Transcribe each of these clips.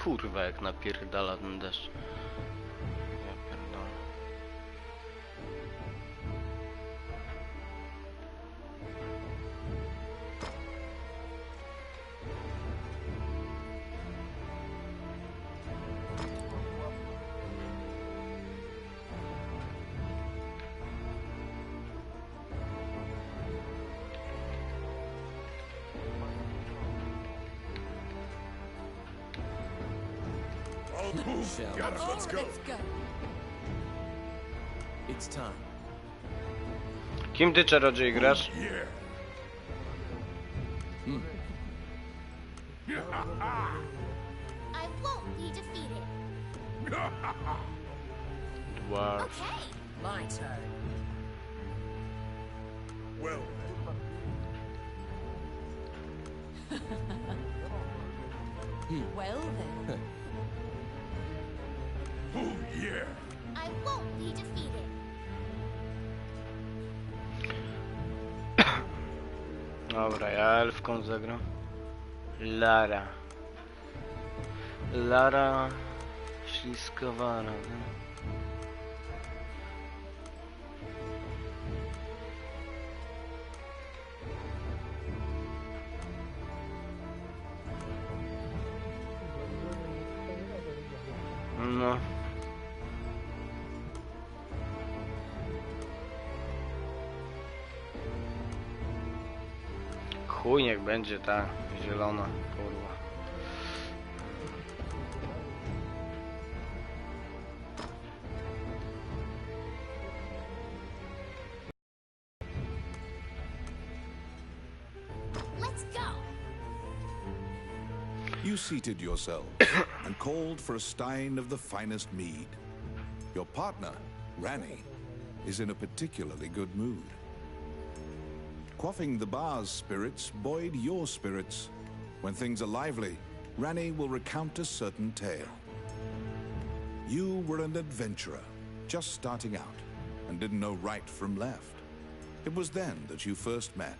kurwa jak napierdala ten deszcz. Ja pierdolę. Got it, let's go. It's time. Kim ty, czarodziej, grasz? Yeah. I won't be defeated. Dwarf. Okay. My turn. Well, Well then. oh yeah. I won't be defeated. Dobra, ja elfką zagram. Lara. Lara śliskowara. No. Chuj, niech będzie ta zielona, kurwa. Let's go. You seated yourselves and called for a stein of the finest mead. Your partner, Rani, is in a particularly good mood. Quaffing the bar's spirits buoyed your spirits. When things are lively, Rani will recount a certain tale. You were an adventurer, just starting out, and didn't know right from left. It was then that you first met.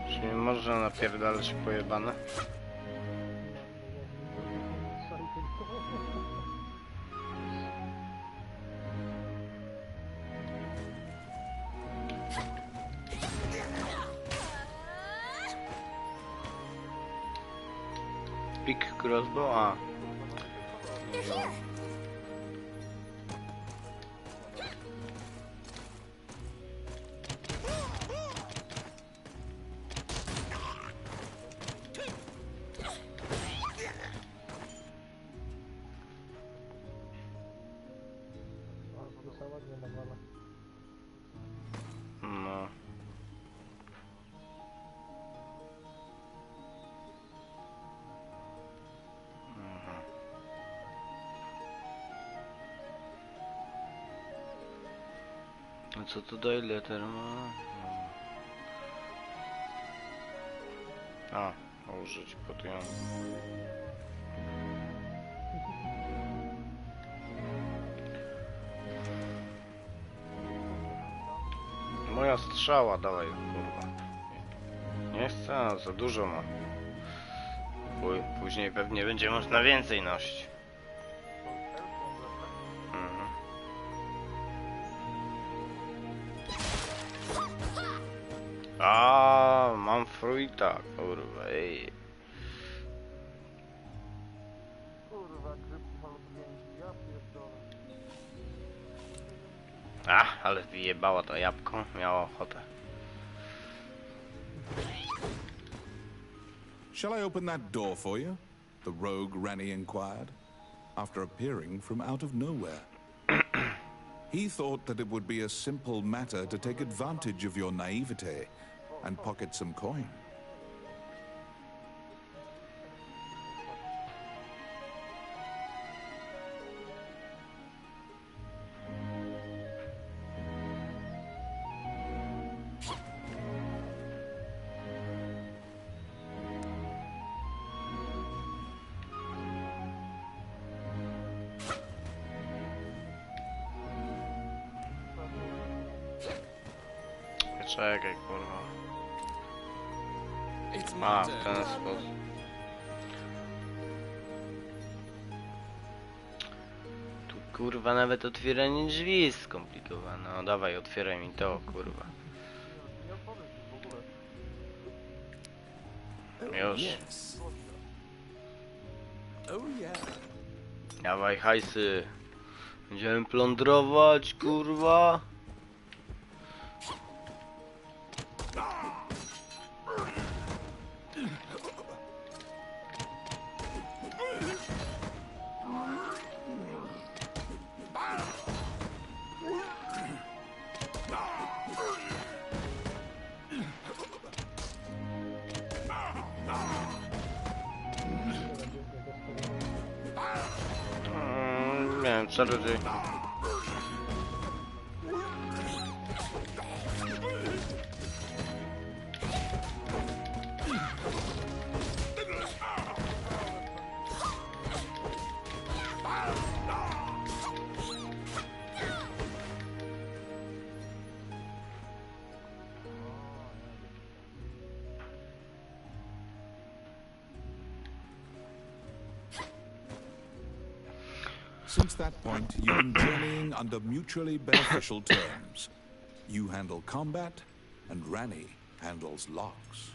Czyli można napierdalać pojebane. Pick crossbow, a. They're here. No. A co to daje liter ma? A, użyć potion. strzała, dawaj, kurwa. Nie chcę, a za dużo mam. Później pewnie będzie można więcej nosić. A, mam fruita, kurwa, ej. A, ale wyjebała to jabłko, miała ochotę. Shall I open that door for you? The rogue Ranny inquired, after appearing from out of nowhere. He thought that it would be a simple matter to take advantage of your naivete and pocket some coin. Czekaj, kurwa. It's A, my w turn. ten sposób. Tu kurwa nawet otwieranie drzwi jest skomplikowane. No dawaj, otwieraj mi to, kurwa. Już. Yes. Oh yeah. Dawaj hajsy. Będziemy plądrować, kurwa. Nie wiem, czarodziej. Since that point, you've been journeying under mutually beneficial terms. You handle combat, and Ranny handles locks.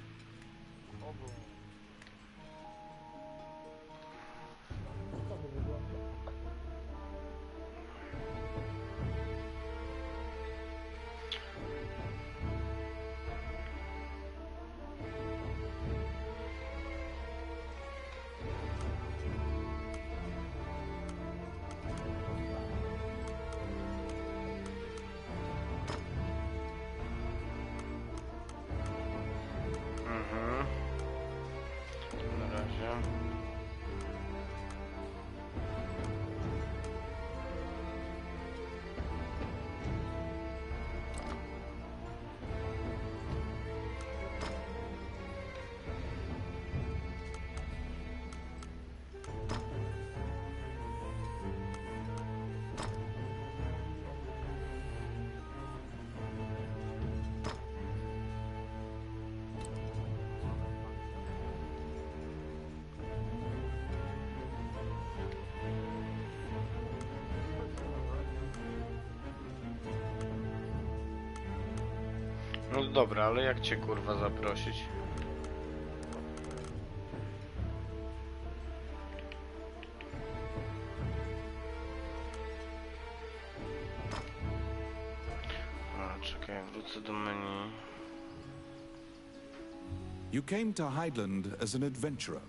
Na razie. No dobra, ale jak cię kurwa zaprosić? A, czekaj, wrócę do menu. You came to Highland as an adventurer.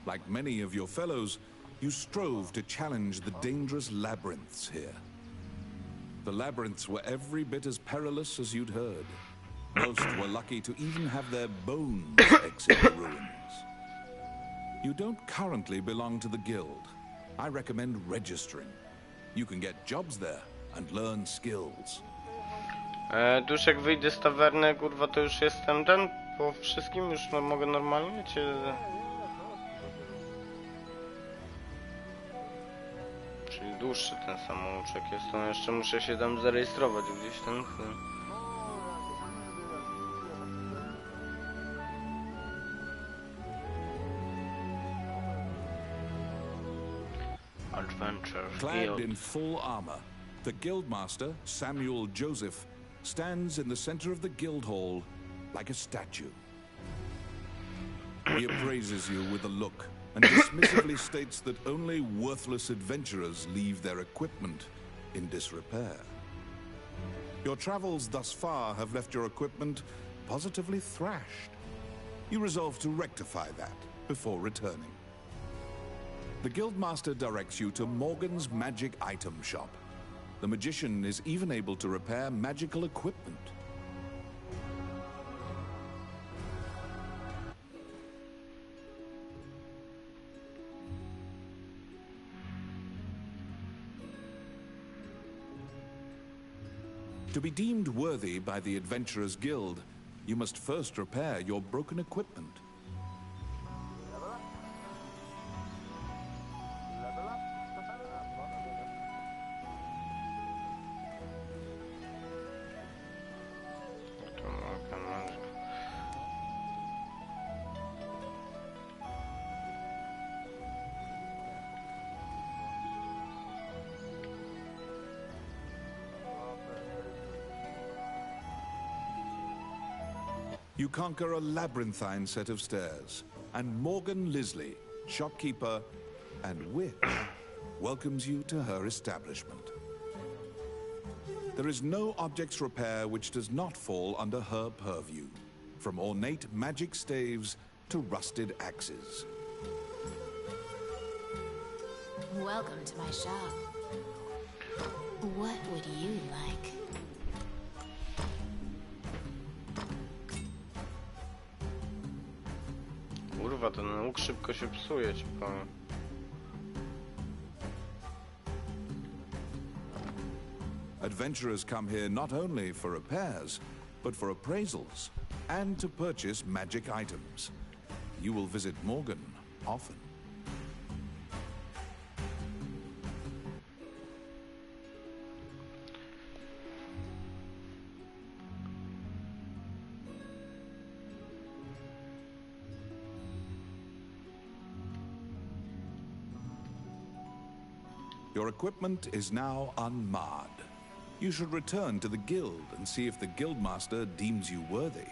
Like many of your fellows, you strove to challenge the dangerous labyrinths here. The labyrinths were every bit as perilous as you'd heard. Most were lucky to even have their bones exit the ruins. You don't currently belong to the guild. I recommend registering. You can get jobs there and learn skills. Tuż jak wyjdę z tawerny, kurwa, to już jestem ten po wszystkim? Już mogę normalnie cię... Czyli dłuższy ten samouczek jest, to jeszcze muszę się tam zarejestrować gdzieś ten... Adventure Clad Guild. in full armor, the Guildmaster, Samuel Joseph, stands in the center of the guild hall like a statue. He appraises you with a look and dismissively states that only worthless adventurers leave their equipment in disrepair. Your travels thus far have left your equipment positively thrashed. You resolve to rectify that before returning. The Guildmaster directs you to Morgan's Magic Item Shop. The magician is even able to repair magical equipment. To be deemed worthy by the Adventurers Guild, you must first repair your broken equipment. To mogę, może. You conquer a labyrinthine set of stairs, and Morgan Lisley, shopkeeper and witch, welcomes you to her establishment. There is no objects repair which does not fall under her purview, from ornate magic staves to rusted axes. Welcome to my shop. What would you like? Kurwa, ten łuk szybko się psuje, ci powiem. Adventurers come here not only for repairs, but for appraisals and to purchase magic items. You will visit Morgan often. Your equipment is now unmarred. You should return to the guild and see if the guildmaster deems you worthy.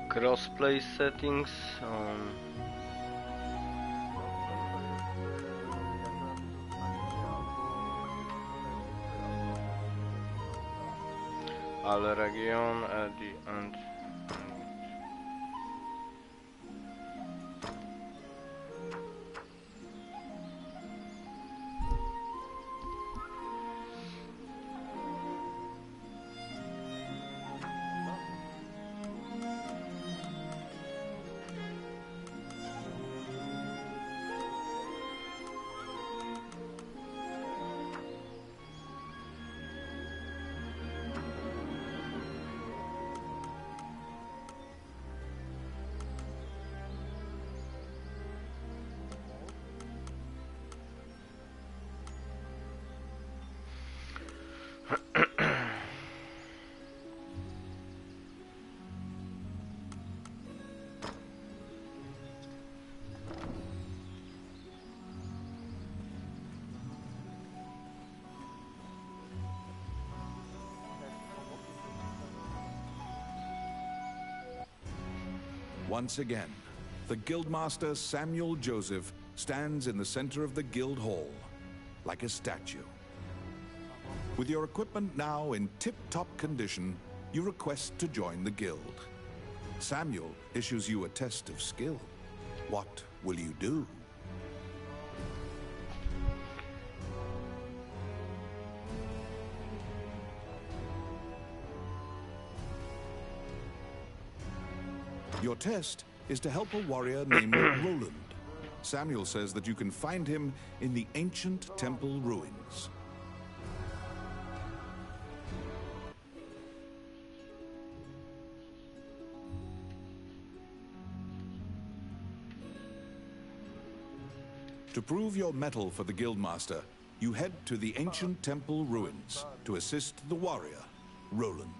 Crossplay settings. Ale region, Eddie and Once again, the Guildmaster Samuel Joseph stands in the center of the guild hall, like a statue. With your equipment now in tip-top condition, you request to join the guild. Samuel issues you a test of skill. What will you do? Your test is to help a warrior named Roland Samuel says that you can find him in the ancient temple ruins. To prove your mettle for the Guildmaster, you head to the ancient temple ruins to assist the warrior, Roland.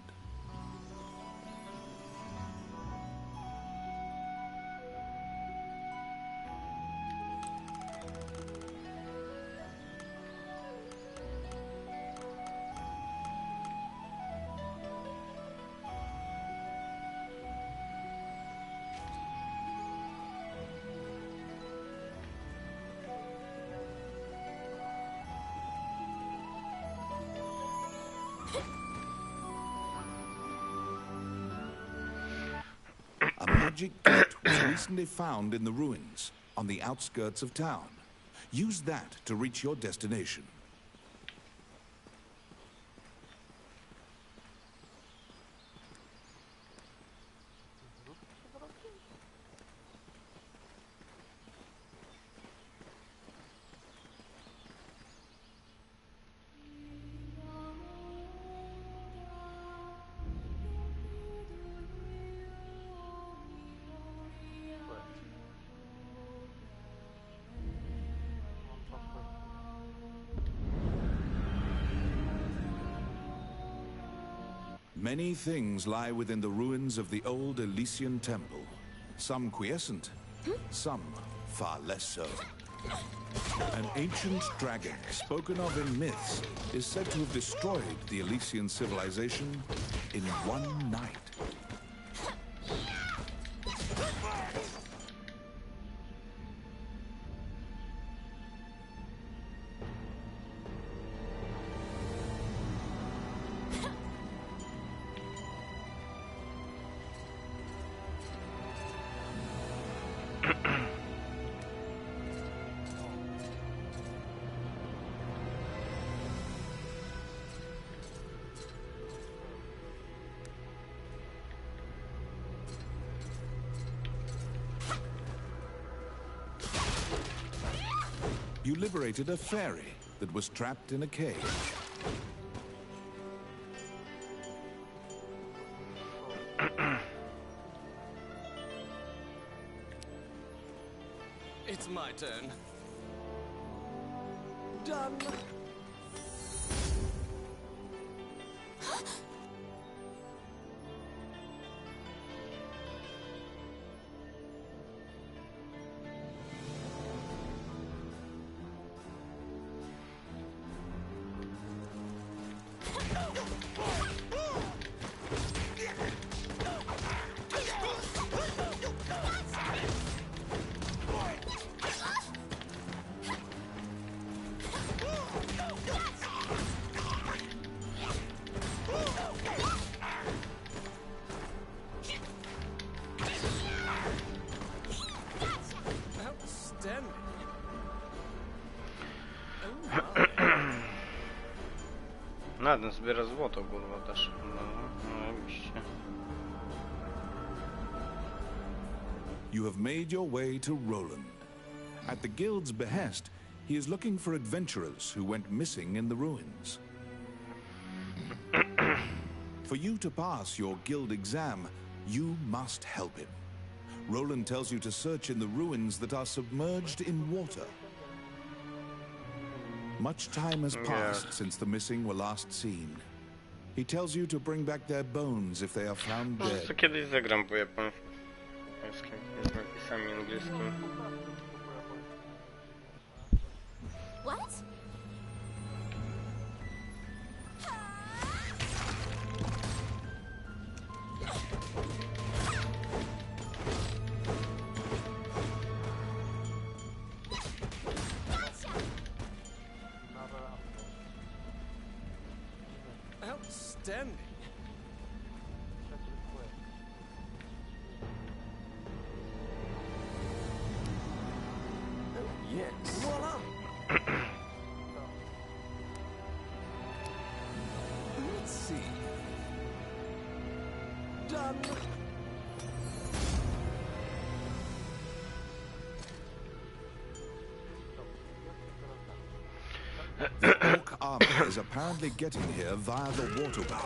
A magic gate was recently found in the ruins on the outskirts of town. Use that to reach your destination. Many things lie within the ruins of the old Elysian temple. Some quiescent, some far less so. An ancient dragon, spoken of in myths, is said to have destroyed the Elysian civilization in one night. You liberated a fairy that was trapped in a cage. It's my turn. Done. A, ten zbiera złoto, kurwa, też. No, oczywiście. You have made your way to Roland. At the guild's behest, he is looking for adventurers who went missing in the ruins. For you to pass your guild exam, you must help him. Roland tells you to search in the ruins that are submerged in water. Much time has passed since the missing were last seen. He tells you to bring back their bones if they are found Może dead. to kiedyś zagram po japońskim, z napisami angielskimi. What? Outstanding. Oh, yes. Voila. Let's see. Done. is apparently getting here via the waterway.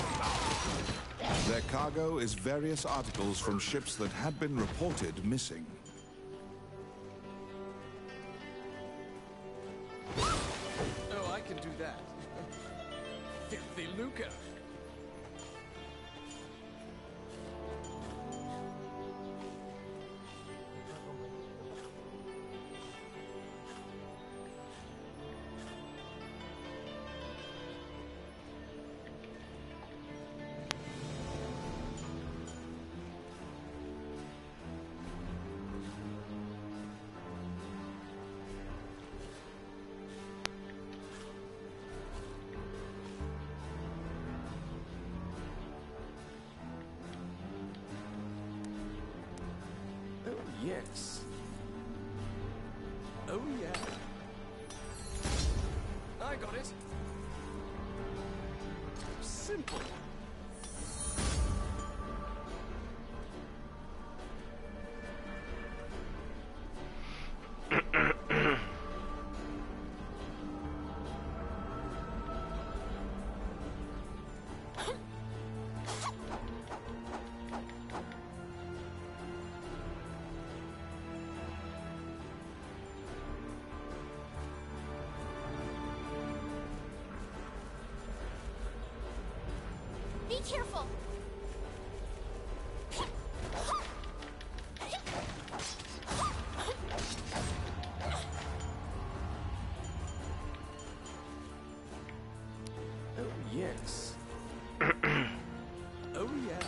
Their cargo is various articles from ships that had been reported missing. Oh, I can do that. Filthy lucre. Yes. Oh, yeah. I got it. Simple. Be careful. Oh, yes. Oh, yeah.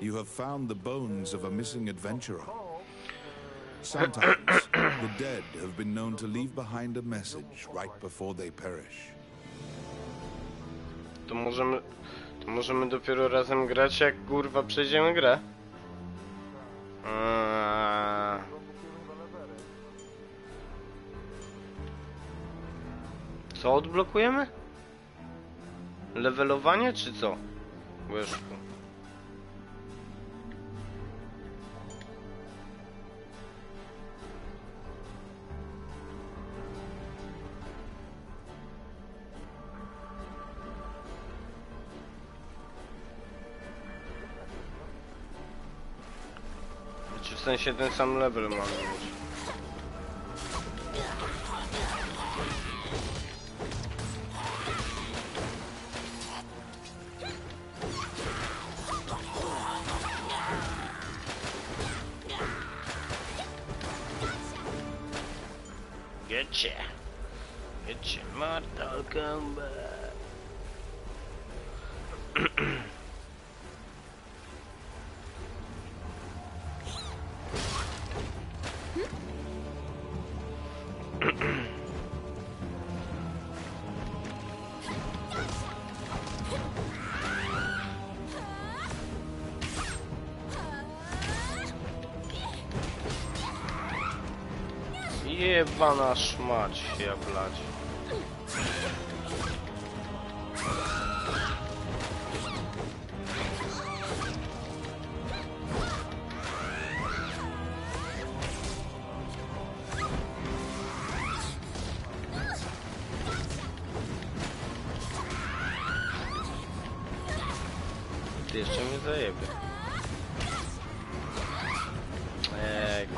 You have found the bones of a missing adventurer. Sometimes, the dead have been known to leave behind a message right before they perish. To możemy dopiero razem grać, jak kurwa przejdziemy grę. Co odblokujemy? Levelowanie czy co? Łyżku. Czy w sensie ten sam level mamy mieć? Getcha! Getcha, Mortal Kombat! Jebana szmać, ja blać. Ty jeszcze mnie zajebie. Ejku.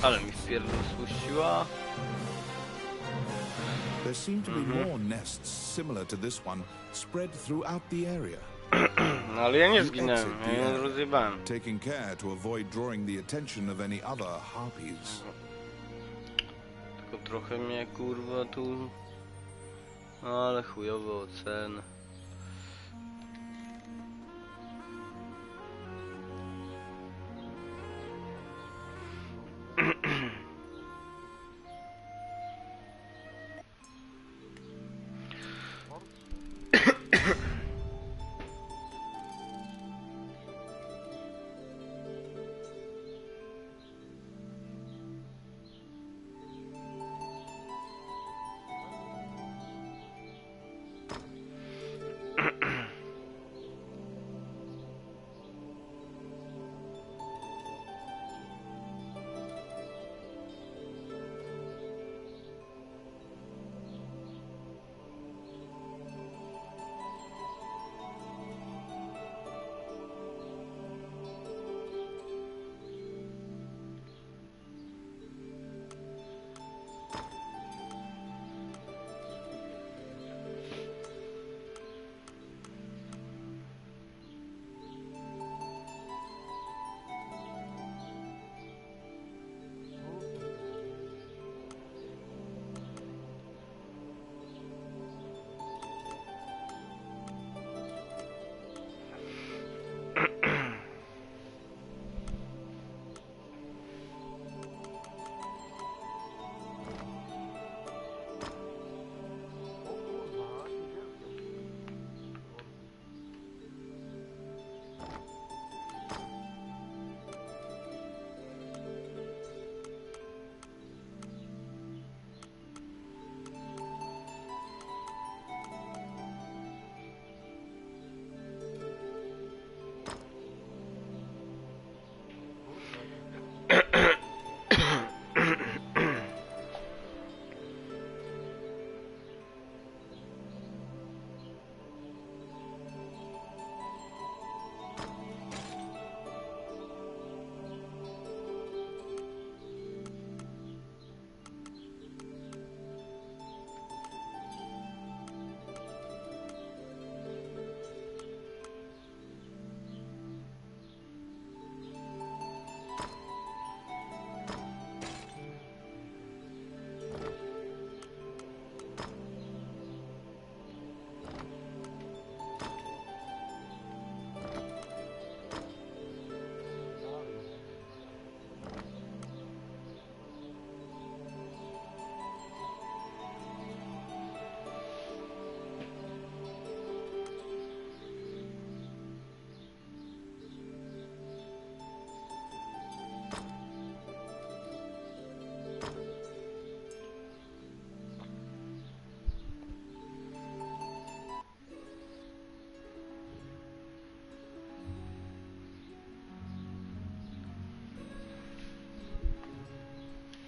Ale mi wpierdol spuściła. There seem to be more nests similar to this one spread throughout the area. No ale ja nie zginąłem, ja nie rozjebałem. Taking care to avoid drawing the attention of any other harpies. Tylko trochę mnie kurwa tu... Ale chujowe oceny.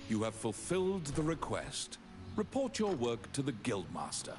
You have fulfilled the request. Report your work to the Guildmaster.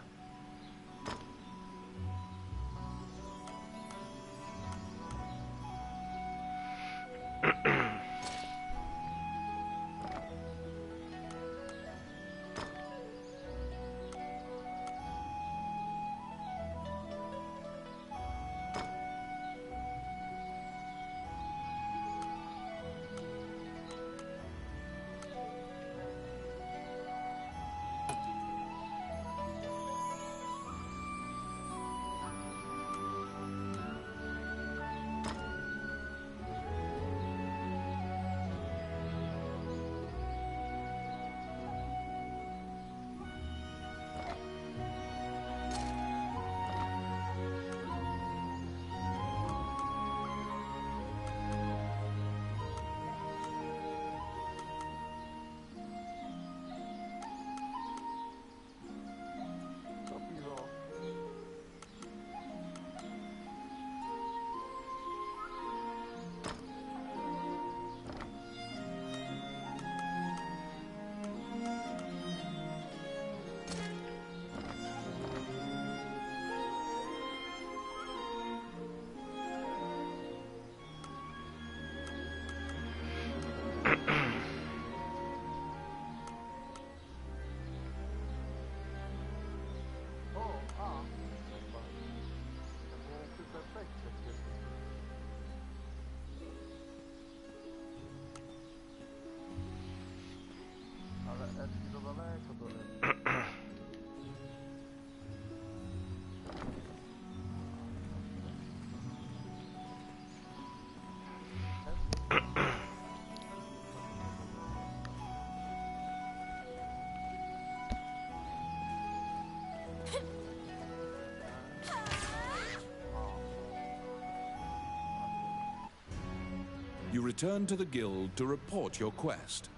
You return to the guild to report your quest.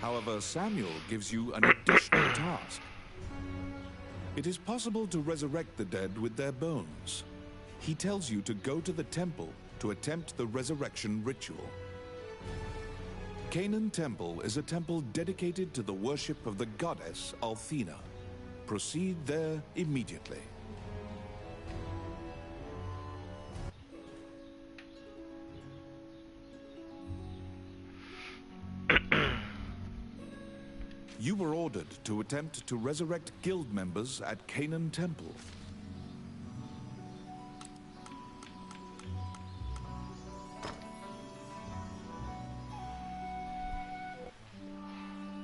However, Samuel gives you an additional task. It is possible to resurrect the dead with their bones. He tells you to go to the temple to attempt the resurrection ritual. Canaan Temple is a temple dedicated to the worship of the goddess Althena. Proceed there immediately. You were ordered to attempt to resurrect guild members at Canaan Temple.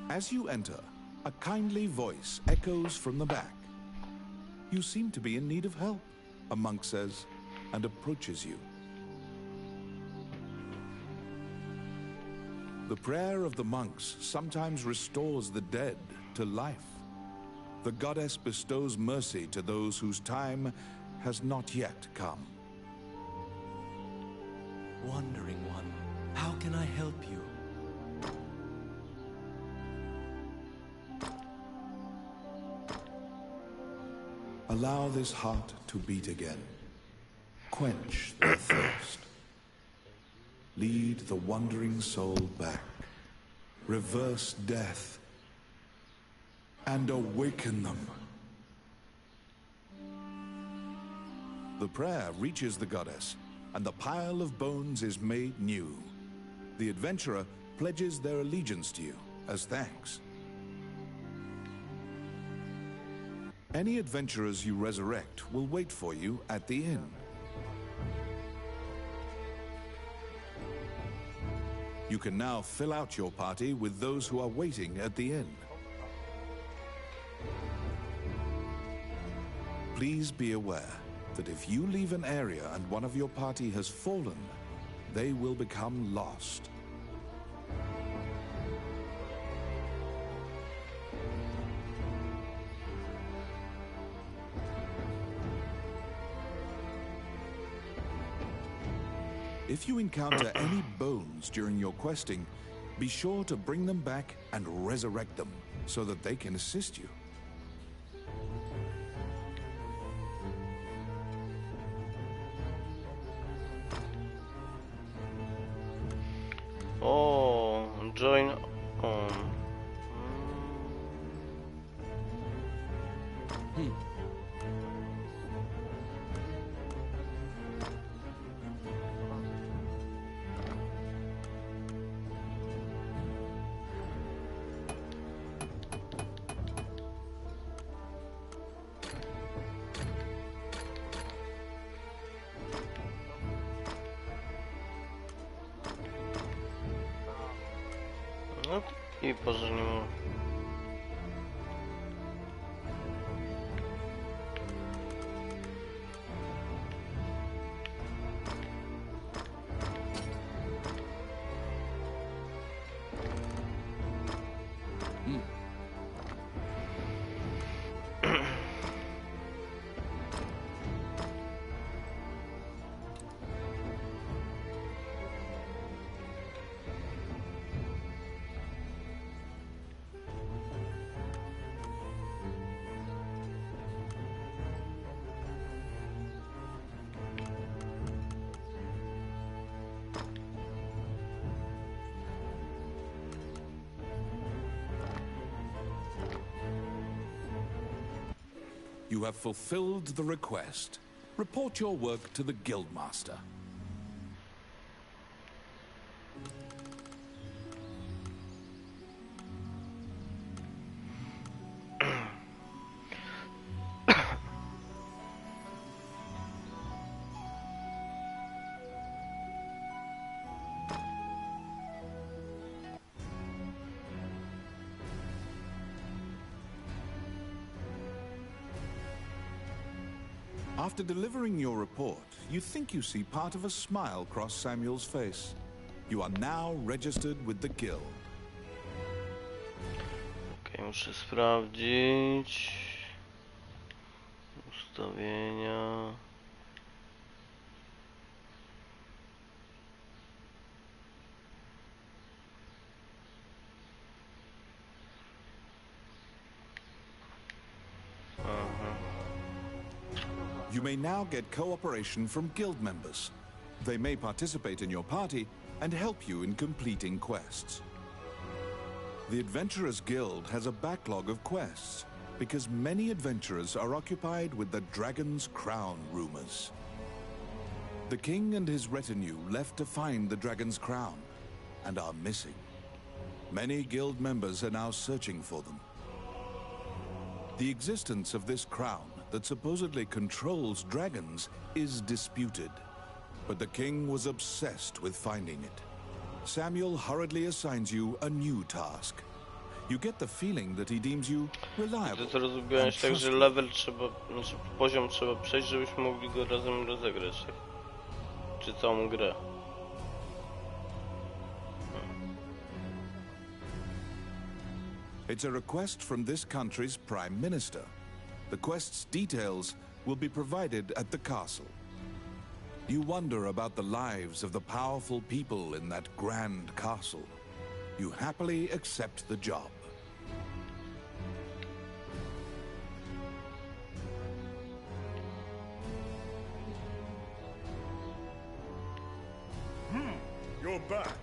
As you enter, a kindly voice echoes from the back. You seem to be in need of help, a monk says, and approaches you. The prayer of the monks sometimes restores the dead to life. The goddess bestows mercy to those whose time has not yet come. Wandering One, how can I help you? Allow this heart to beat again. Quench their thirst. Lead the wandering soul back. Reverse death. And awaken them. The prayer reaches the goddess, and the pile of bones is made new. The adventurer pledges their allegiance to you as thanks. Any adventurers you resurrect will wait for you at the inn. You can now fill out your party with those who are waiting at the inn. Please be aware that if you leave an area and one of your party has fallen, they will become lost. If you encounter any bones during your questing, be sure to bring them back and resurrect them so that they can assist you. Oh, join on. No i pożegnimy. You have fulfilled the request. Report your work to the Guildmaster. After delivering your report, you think you see part of a smile cross Samuel's face. You are now registered with the guild. Okej, muszę sprawdzić ustawienia. You may now get cooperation from guild members. They may participate in your party and help you in completing quests. The Adventurers Guild has a backlog of quests because many adventurers are occupied with the Dragon's Crown rumors. The king and his retinue left to find the Dragon's Crown and are missing. Many guild members are now searching for them. The existence of this crown that supposedly controls dragons is disputed, but the king was obsessed with finding it. Samuel hurriedly assigns you a new task. You get the feeling that he deems you reliable To rozumiałem and się tak, że trustworthy. level trzeba, znaczy poziom trzeba przejść, żebyśmy mogli go razem rozegrać, tak? Czy całą grę. It's a request from this country's prime minister. The quest's details will be provided at the castle. You wonder about the lives of the powerful people in that grand castle. You happily accept the job. You're back.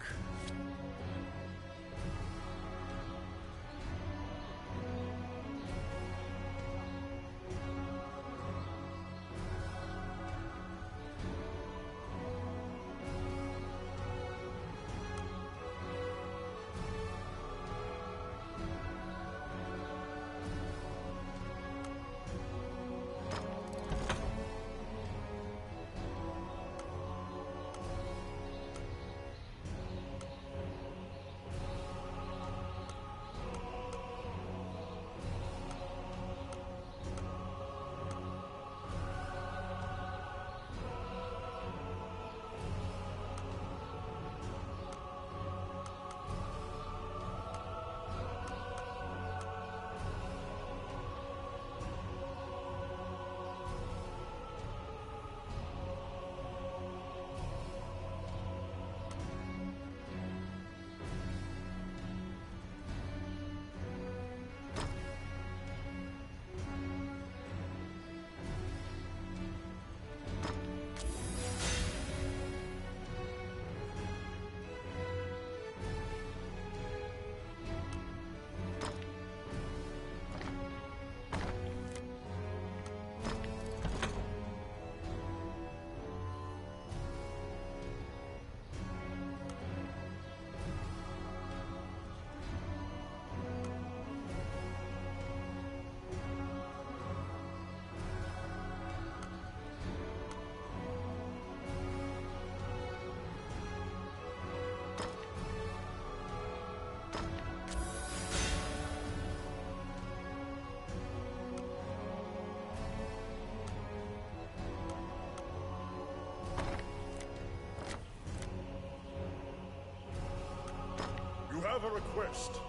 You have a request.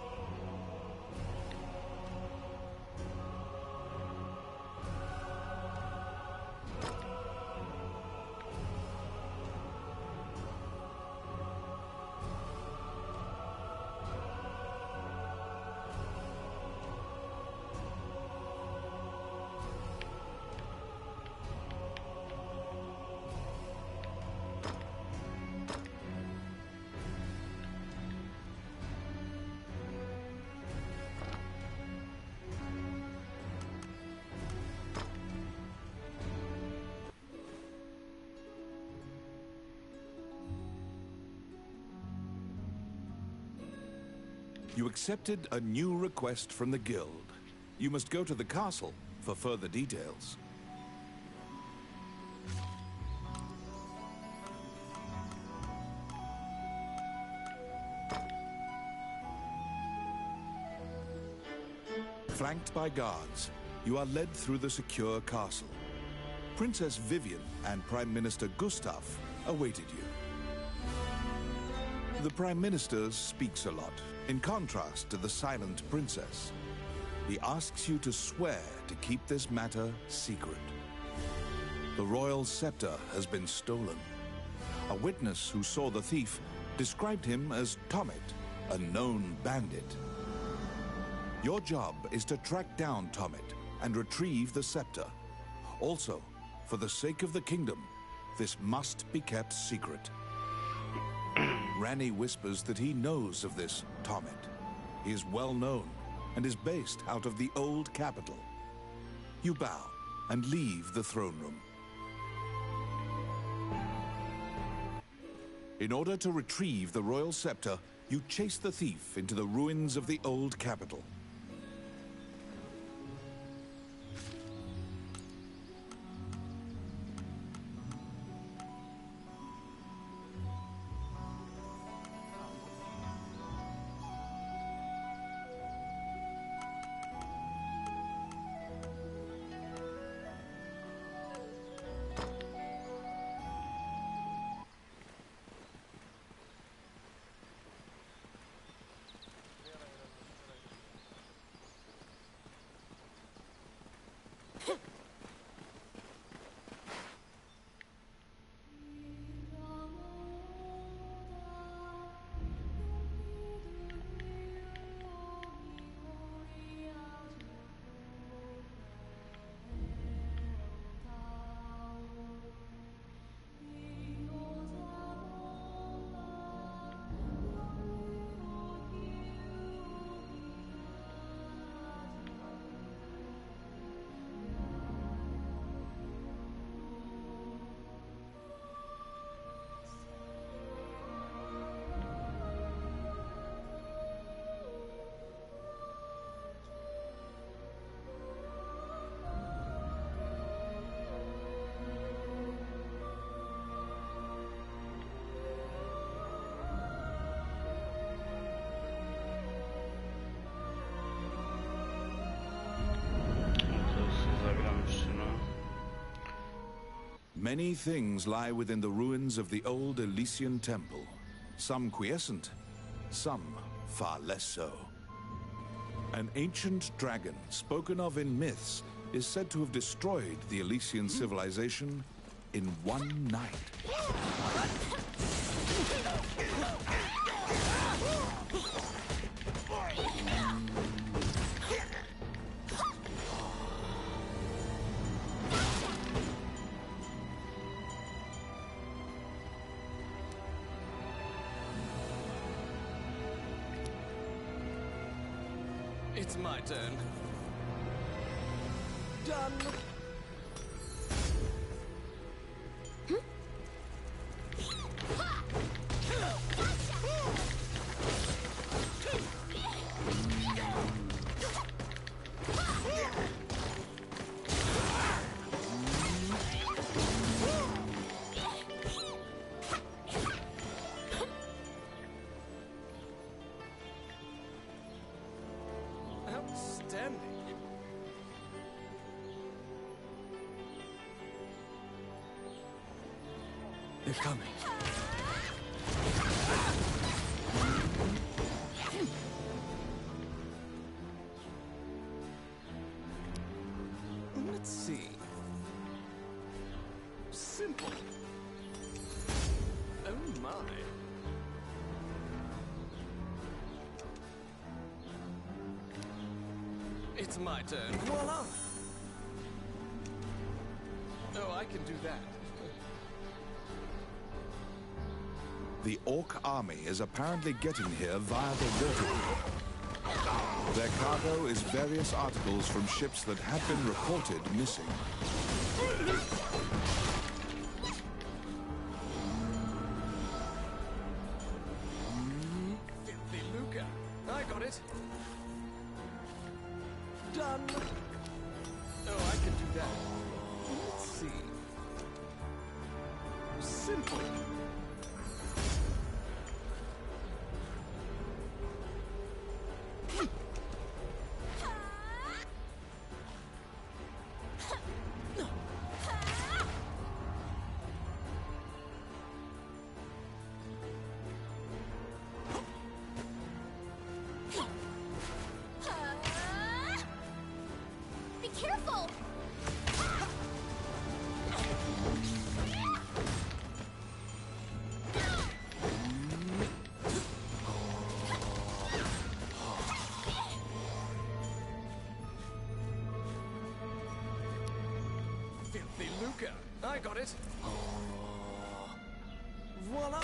You accepted a new request from the guild. You must go to the castle for further details. Flanked by guards, you are led through the secure castle. Princess Vivian and Prime Minister Gustav awaited you. The Prime Minister speaks a lot, in contrast to the silent princess. He asks you to swear to keep this matter secret. The royal scepter has been stolen. A witness who saw the thief described him as Tommet, a known bandit. Your job is to track down Tommet and retrieve the scepter. Also, For the sake of the kingdom, this must be kept secret. Ranni whispers that he knows of this Tommet. He is well known and is based out of the old capital. You bow and leave the throne room. In order to retrieve the royal scepter, you chase the thief into the ruins of the old capital. Many things lie within the ruins of the old Elysian temple. Some quiescent, some far less so. An ancient dragon, spoken of in myths, is said to have destroyed the Elysian civilization in one night. It's my turn. Done. Outstanding. They're coming. Let's see. Simple. Oh my. It's my turn. Voila! Oh, I can do that. The Orc army is apparently getting here via the water. Their cargo is various articles from ships that had been reported missing. Filthy Luca. I got it. Done. Oh, I can do that. Let's see. Simple. Be careful! bazooka. I got it. Voila.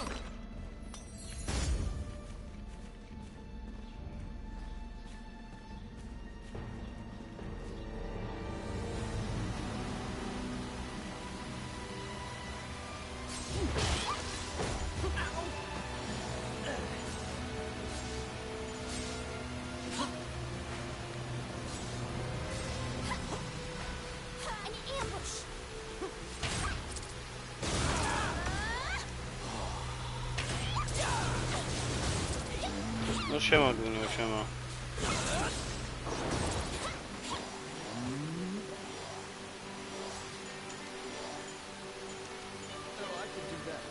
An ambush. No siema, Gunio, siema. Oh, I can do that.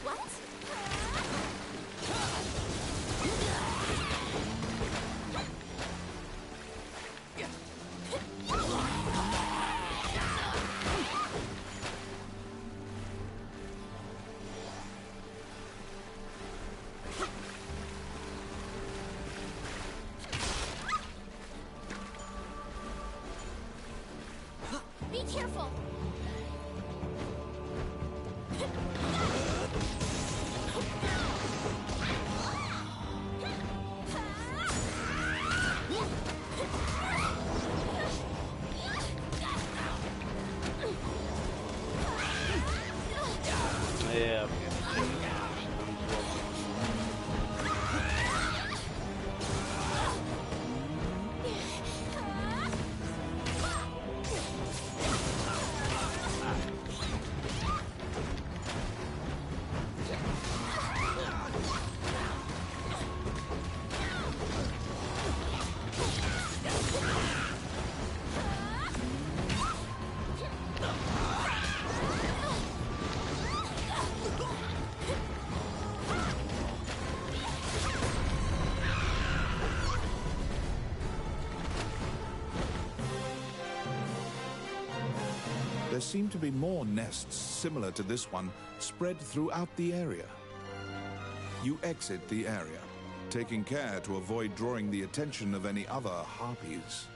What? Be careful. Ja, There seem to be more nests similar to this one spread throughout the area. You exit the area, taking care to avoid drawing the attention of any other harpies.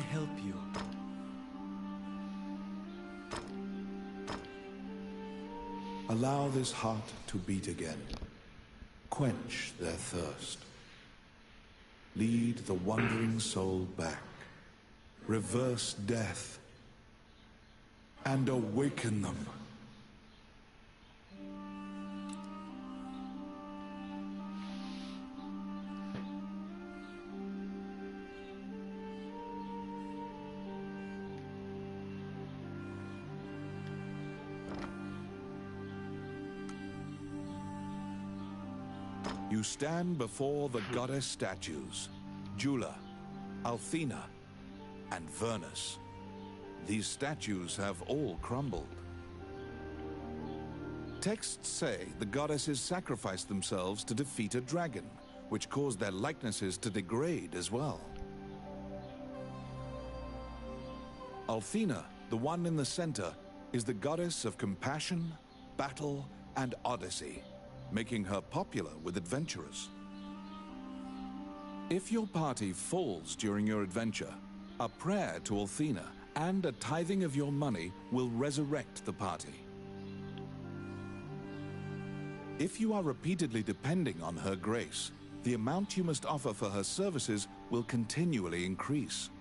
help you? Allow this heart to beat again. Quench their thirst. Lead the wandering soul back. Reverse death. And awaken them. You stand before the goddess statues, Jula, Althena, and Vernus. These statues have all crumbled. Texts say the goddesses sacrificed themselves to defeat a dragon, which caused their likenesses to degrade as well. Althena, the one in the center, is the goddess of compassion, battle, and odyssey, making her popular with adventurers. If your party falls during your adventure, a prayer to Althena and a tithing of your money will resurrect the party. If you are repeatedly depending on her grace, the amount you must offer for her services will continually increase.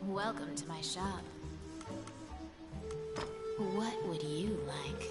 Welcome to my shop. What would you like?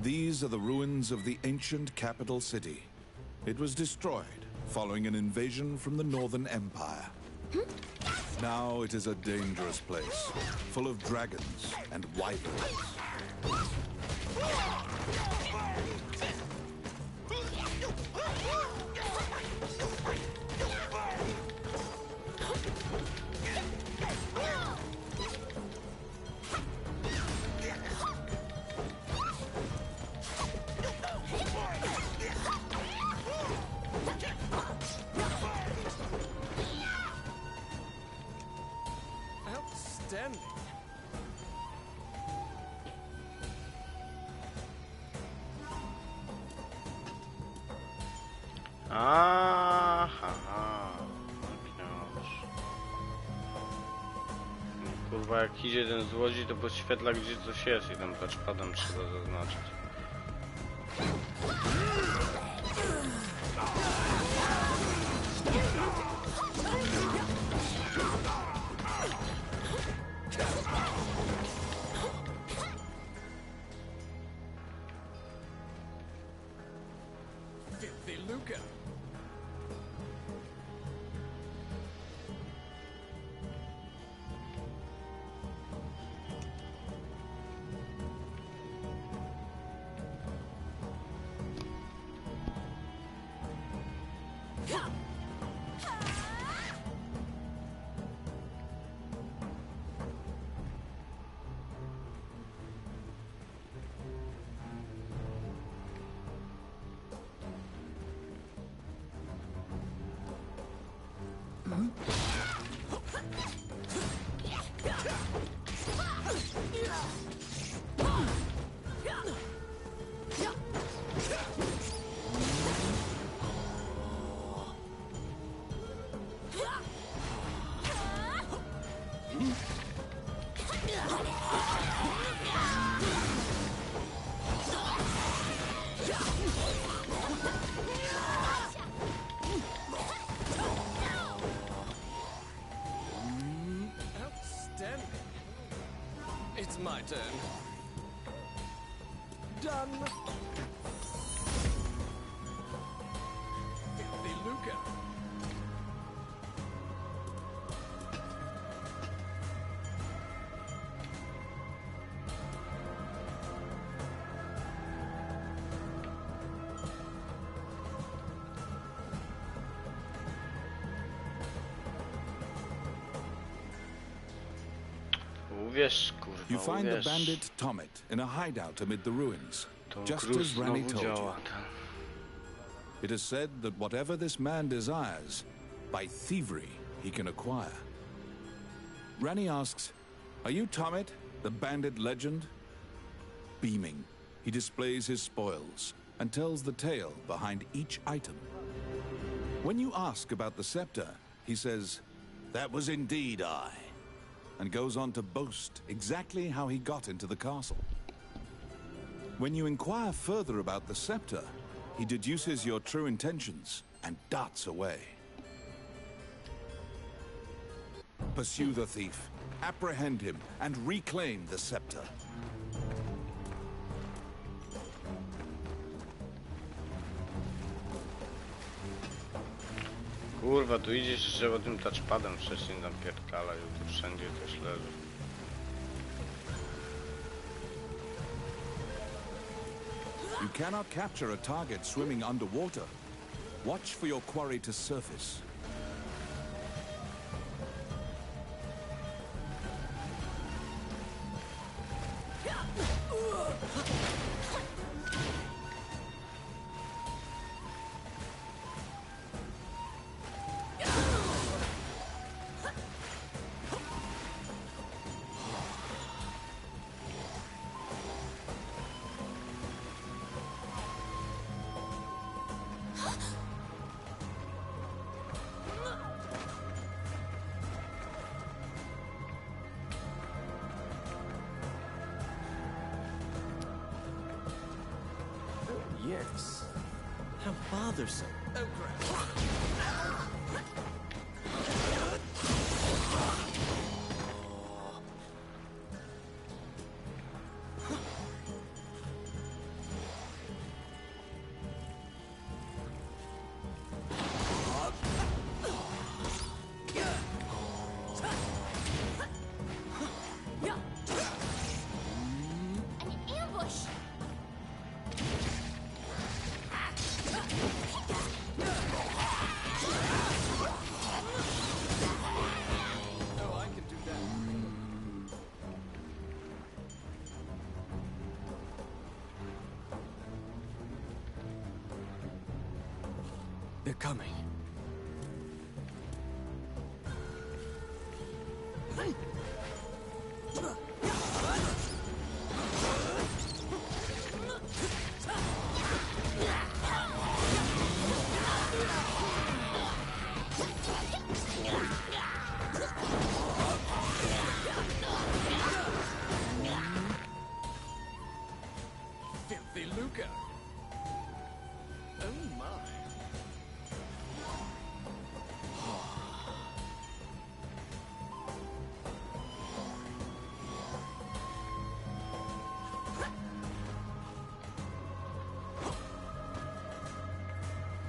These are the ruins of the ancient capital city. It was destroyed following an invasion from the Northern Empire. Now it is a dangerous place, full of dragons and wyverns. Outstanding. Aha. Kurwa, jak idzie ten złodziej, to podświetla, gdzie coś jest i tam touchpadem trzeba zaznaczyć. Outstanding. It's my turn. Done. Filthy lucre. Uwierz, kurwa, You find the uwierz. bandit Tommet in a hideout amid the ruins, To just Gruz as Ranni znowu told you. działa, It is said that whatever this man desires, by thievery he can acquire. Ranni asks, "Are you Tommet, the bandit legend?" Beaming, he displays his spoils and tells the tale behind each item. When you ask about the scepter, he says, "That was indeed I," and goes on to boast exactly how he got into the castle. When you inquire further about the scepter, he deduces your true intentions and darts away. Pursue the thief, apprehend him, and reclaim the scepter. Kurwa, tu idziesz jeszcze tym touchpadem wcześniej napierdala i tu wszędzie też leży. You cannot capture a target swimming underwater. Watch for your quarry to surface. Yes. How bothersome. Oh, crap. An ambush! Oh, I can do that. They're coming. Filthy lucre. Oh, my.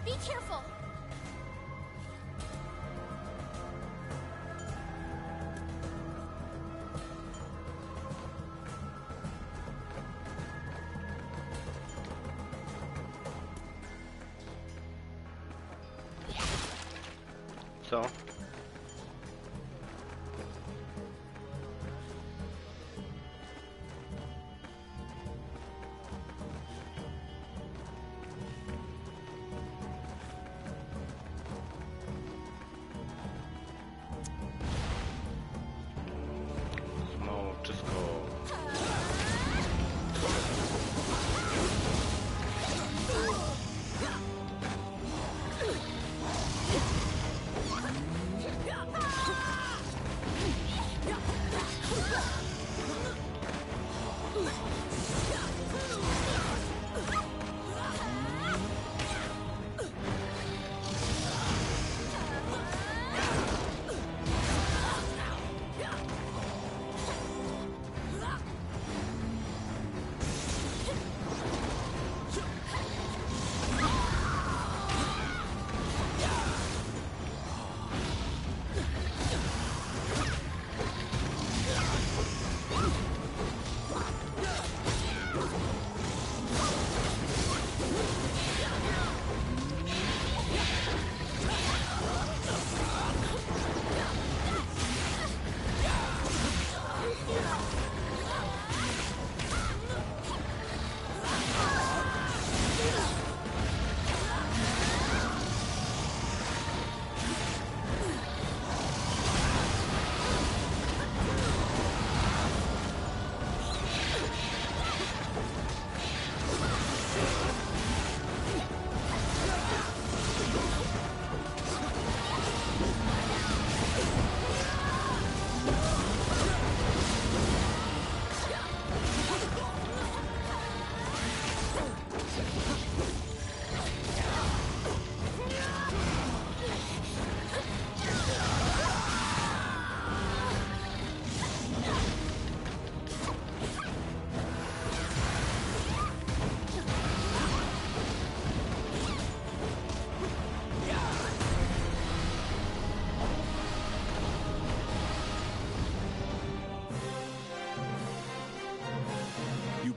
Be careful! Co? Wszystko.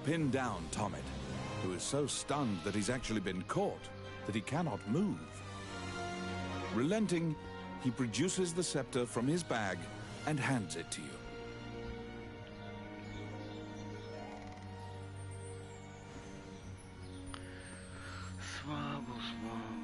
Pin down Tommet, who is so stunned that he's actually been caught that he cannot move. Relenting, he produces the scepter from his bag and hands it to you. Słabo, słabo.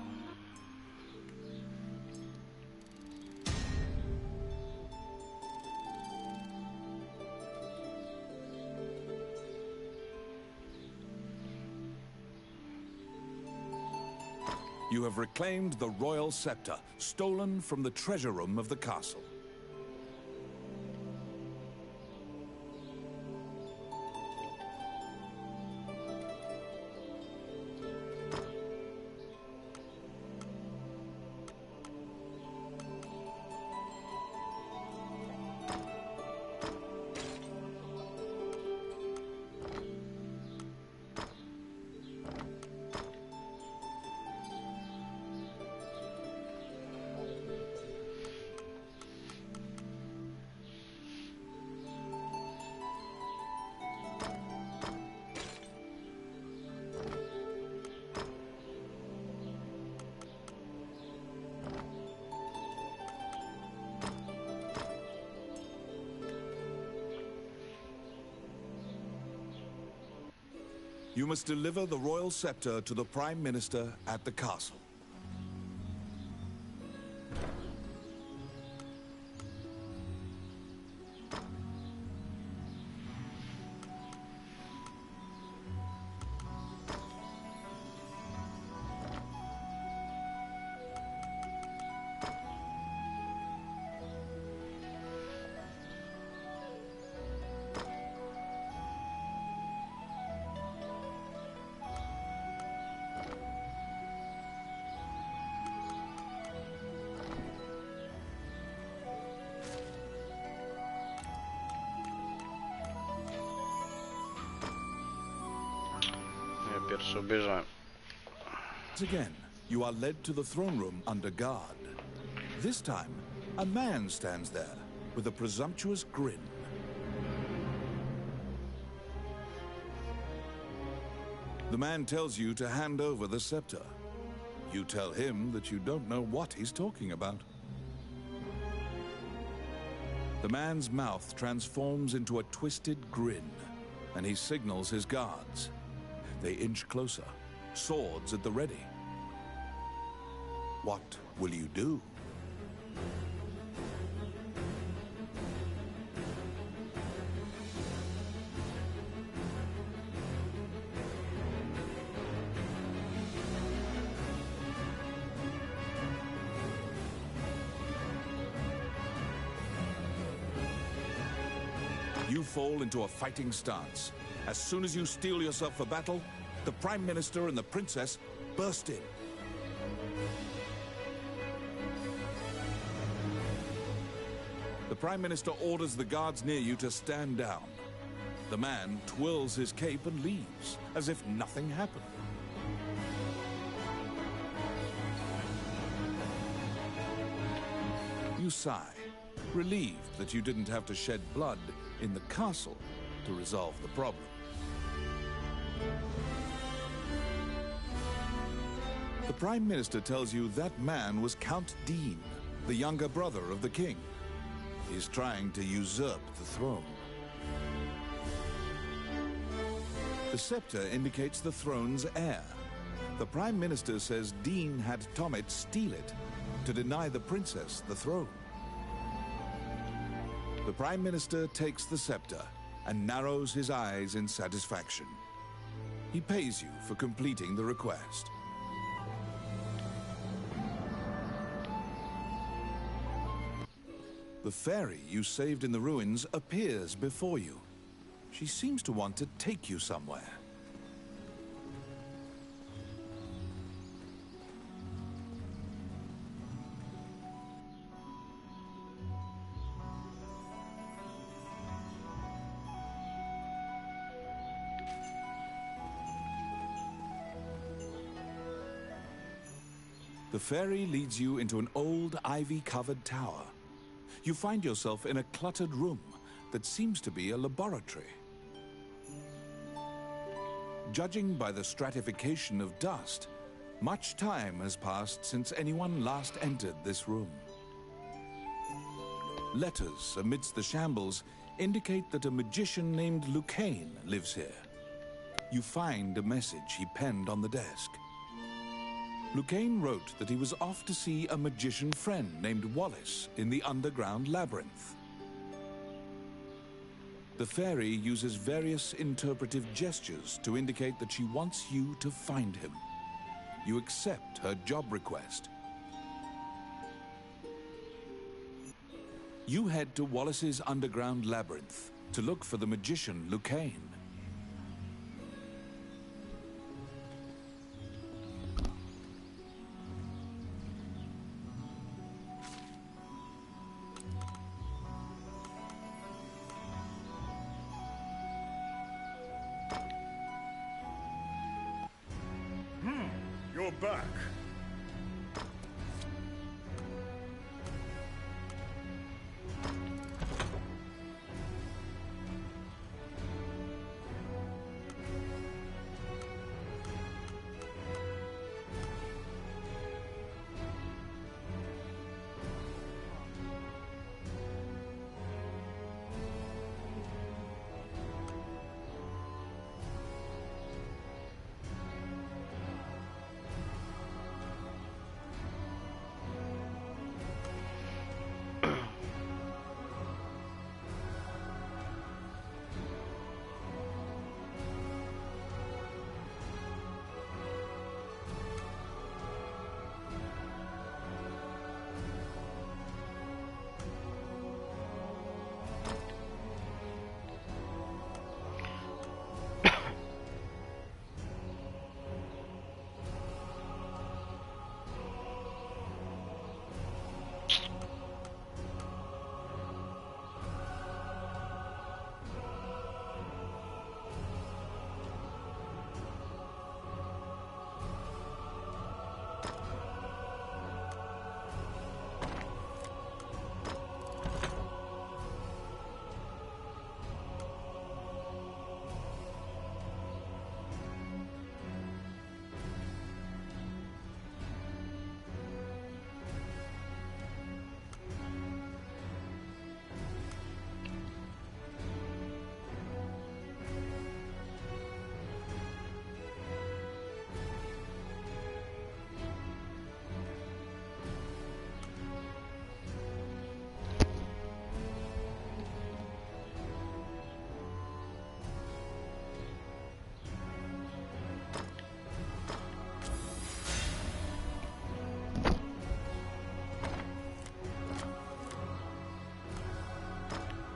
You have reclaimed the royal scepter, stolen from the treasure room of the castle. You must deliver the royal scepter to the Prime Minister at the castle. Pierwszy obejrzałem. Again, you are led to the throne room under guard. This time, a man stands there with a presumptuous grin. The man tells you to hand over the scepter. You tell him that you don't know what he's talking about. The man's mouth transforms into a twisted grin, and he signals his guards. They inch closer, swords at the ready. What will you do? You fall into a fighting stance. As soon as you steel yourself for battle, the Prime Minister and the Princess burst in. The Prime Minister orders the guards near you to stand down. The man twirls his cape and leaves, as if nothing happened. You sigh, relieved that you didn't have to shed blood in the castle to resolve the problem. The Prime Minister tells you that man was Count Dean, the younger brother of the king. He's trying to usurp the throne. The scepter indicates the throne's heir. The Prime Minister says Dean had Tommet steal it to deny the princess the throne. The Prime Minister takes the scepter and narrows his eyes in satisfaction. He pays you for completing the request. The fairy you saved in the ruins appears before you. She seems to want to take you somewhere. The fairy leads you into an old ivy-covered tower. You find yourself in a cluttered room that seems to be a laboratory. Judging by the stratification of dust, much time has passed since anyone last entered this room. Letters amidst the shambles indicate that a magician named Lucane lives here. You find a message he penned on the desk. Lucane wrote that he was off to see a magician friend named Wallace in the underground labyrinth. The fairy uses various interpretive gestures to indicate that she wants you to find him. You accept her job request. You head to Wallace's underground labyrinth to look for the magician Lucane. You're back.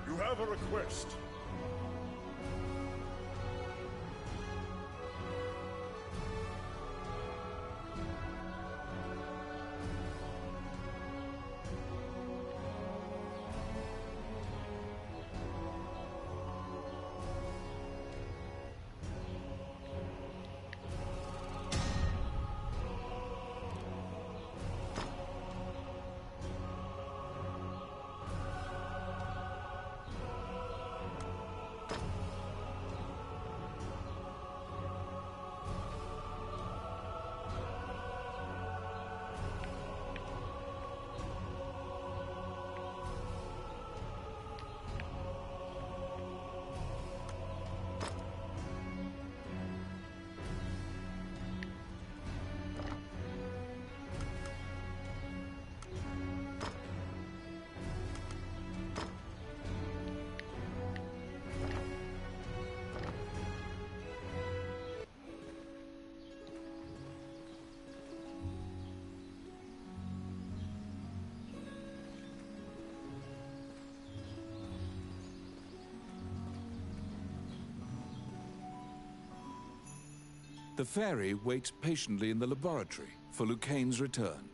You have a request. The fairy waits patiently in the laboratory for Lucane's return.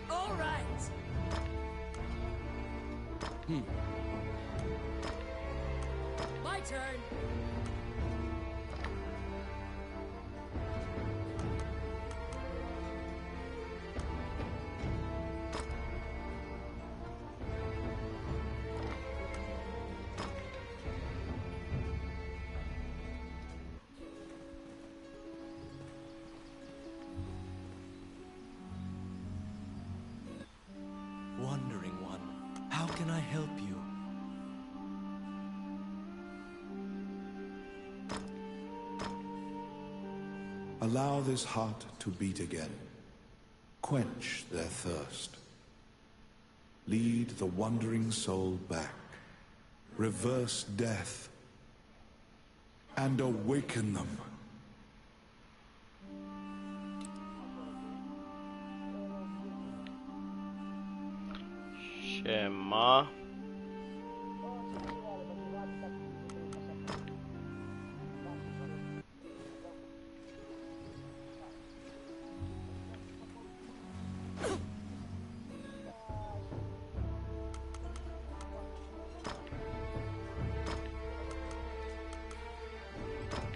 All right. My turn. Wandering One, how can I help you? Allow this heart to beat again. Quench their thirst. Lead the wandering soul back. Reverse death. And awaken them. Siema.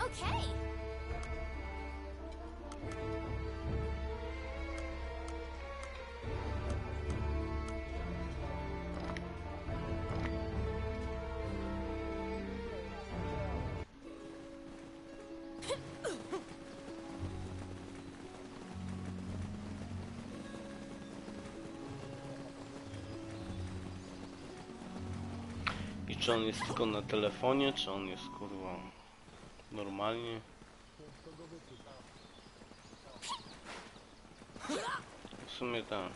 Okay. I czy on jest tylko na telefonie, czy on jest kurwa normalnie? W sumie tak.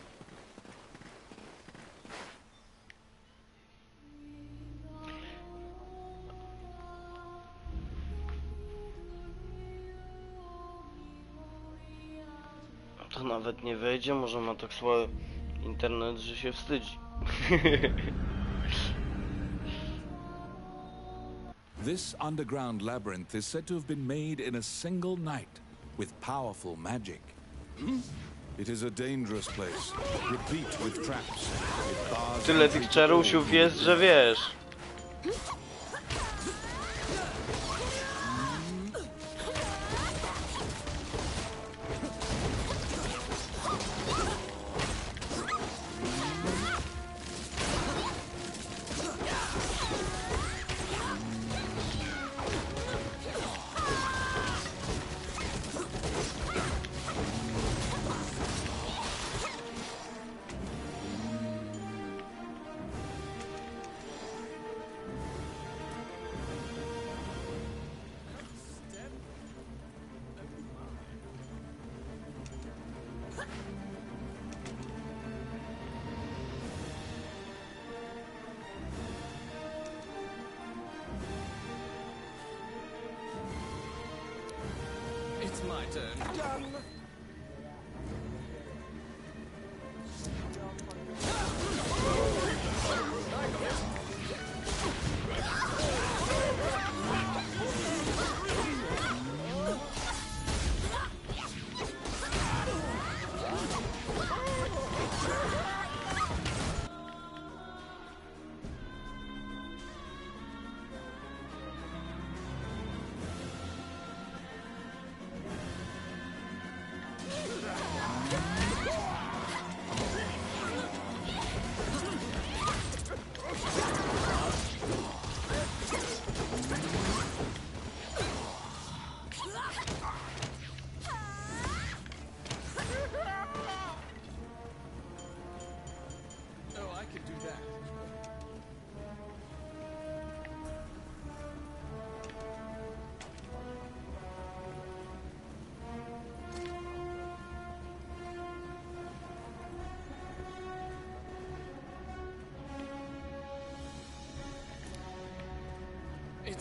To nawet nie wejdzie, może ma tak słaby internet, że się wstydzi. This underground labyrinth is said to have been made in a single night with powerful magic. It is a dangerous place, replete with traps. It bars Tyle entry tych to czarusiów all jest, że wiesz. It's my turn.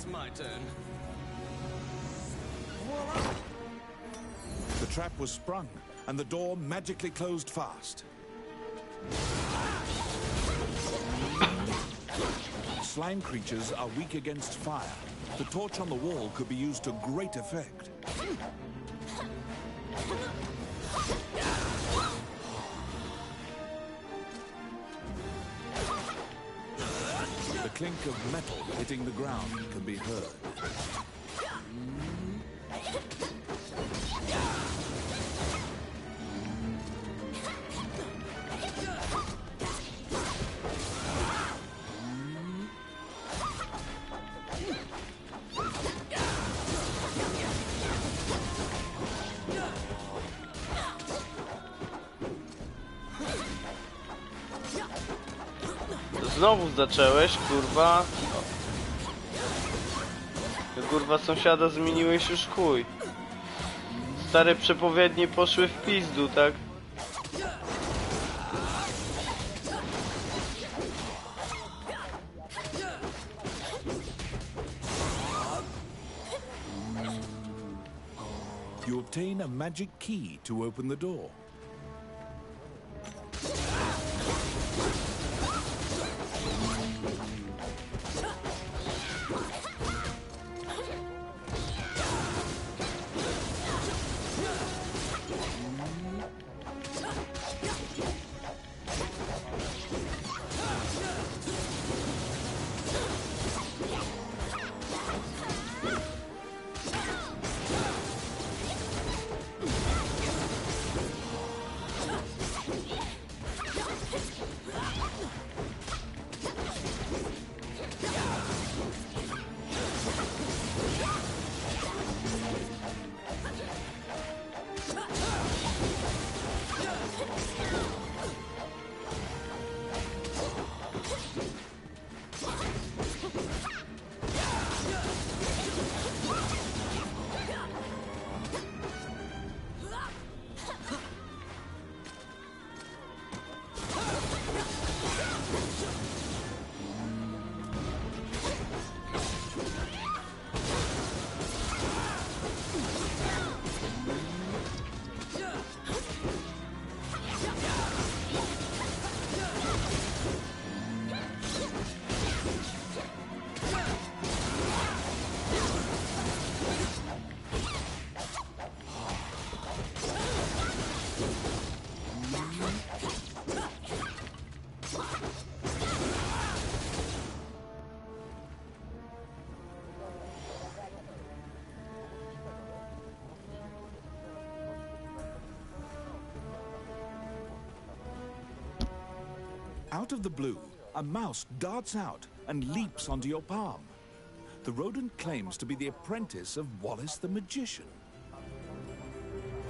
it's my turn. The trap was sprung, and the door magically closed fast. Slime creatures are weak against fire. The torch on the wall could be used to great effect. The clink of metal hitting the ground can be heard. Znowu zacząłeś, kurwa. Kurwa, sąsiada zmieniłeś już chuj. Stare przepowiednie poszły w pizdu, tak? You obtain a magic key to open the door. Out of the blue, a mouse darts out and leaps onto your palm. The rodent claims to be the apprentice of Wallace the Magician.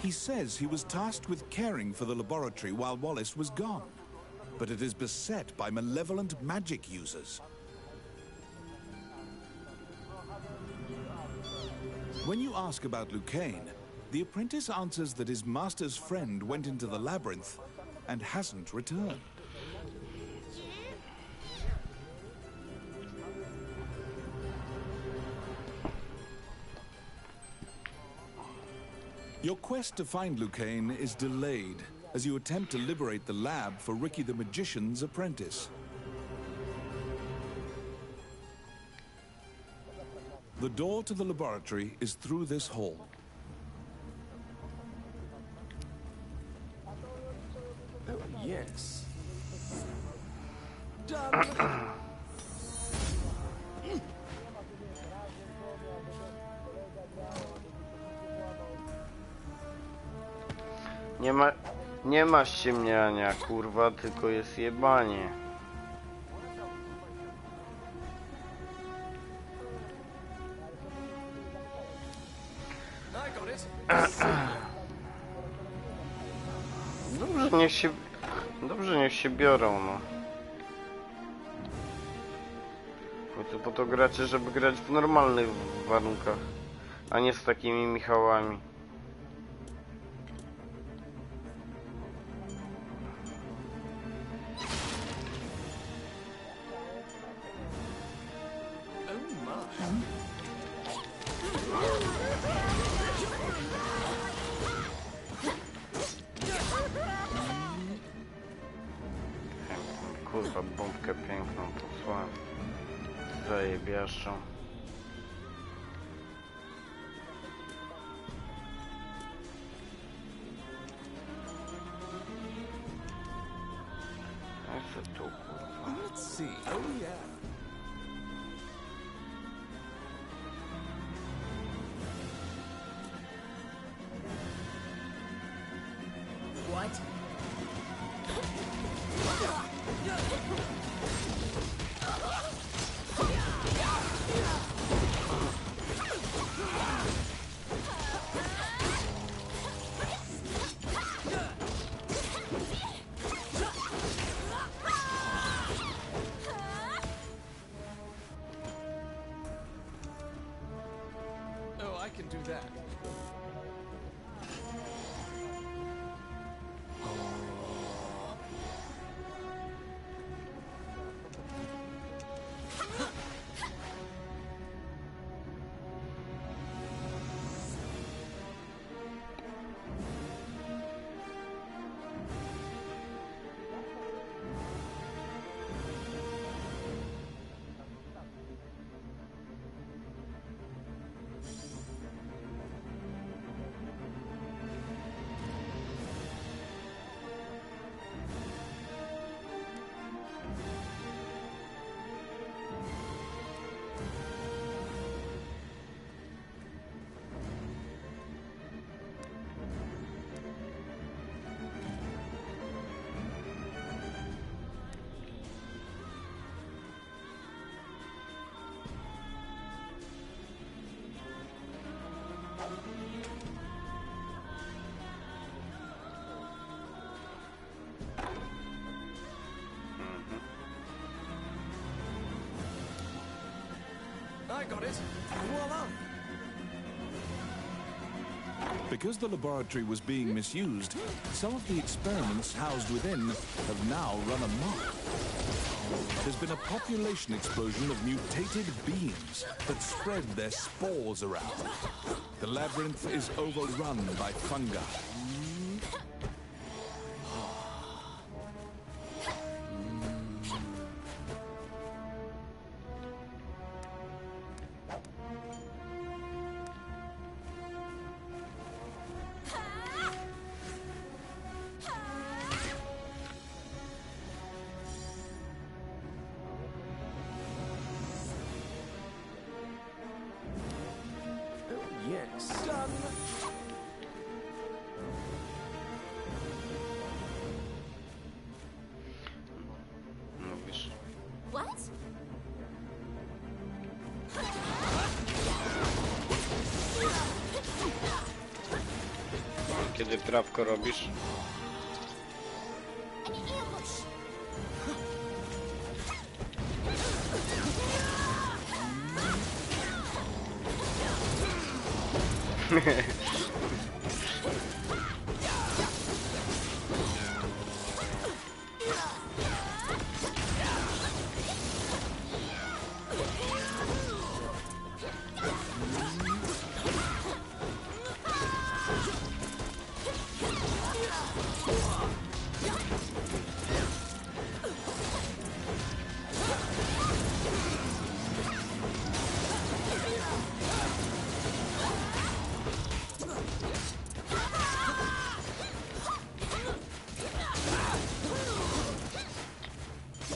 He says he was tasked with caring for the laboratory while Wallace was gone, but it is beset by malevolent magic users. When you ask about Lucane, the apprentice answers that his master's friend went into the labyrinth and hasn't returned. Your quest to find Lucane is delayed as you attempt to liberate the lab for Ricky the Magician's apprentice. The door to the laboratory is through this hall. Oh, yes. Done. Nie ma ściemniania, kurwa, tylko jest jebanie. Dobrze, niech się biorą, no. Bo to po to gracze, żeby grać w normalnych warunkach, a nie z takimi Michałami. Oh my. kurwa, bombkę piękną posłałem. Zajebiaszczą. Co tu, kurwa? Let's see. Oh, yeah. What? Oh, I can do that. I got it. Voila! Because the laboratory was being misused, some of the experiments housed within have now run amok. There's been a population explosion of mutated beings that spread their spores around. The labyrinth is overrun by fungi. Yes. Done. Mówisz. What? Kiedy prawko robisz? An ambush.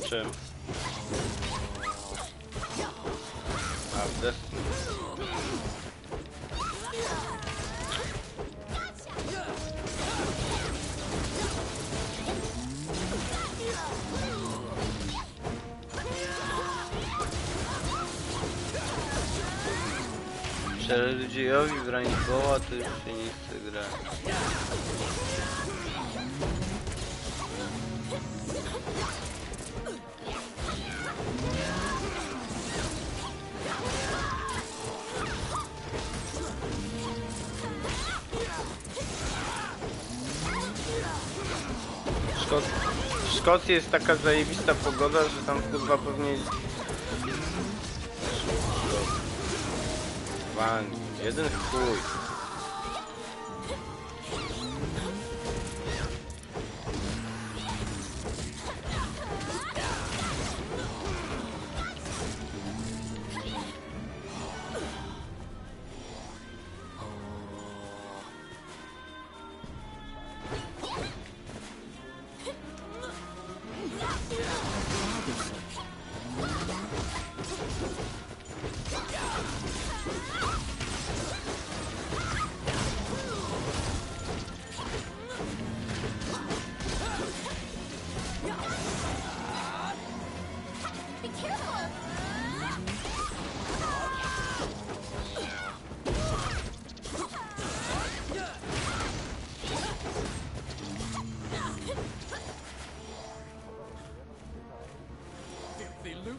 Czym? A w Destiny. Czarodziejowi w Rainbowa to już się nie chce grać. W Szkocji jest taka zajebista pogoda, że tam kurwa pewnie jest... W Anglii. Jeden chuj.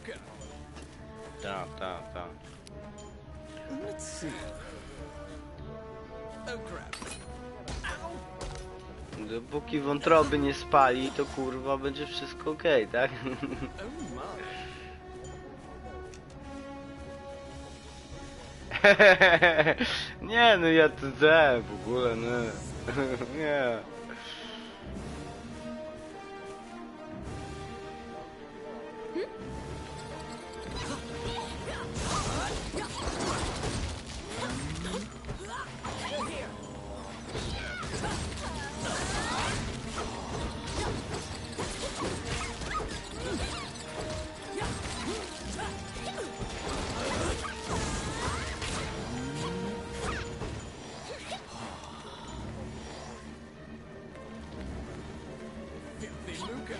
Luca. Ta. Let's see. Oh crap. Dopóki wątroby nie spali, to kurwa będzie wszystko okej, tak? Oh my. Nie, no ja to w ogóle, no. Nie. Filthy Luca.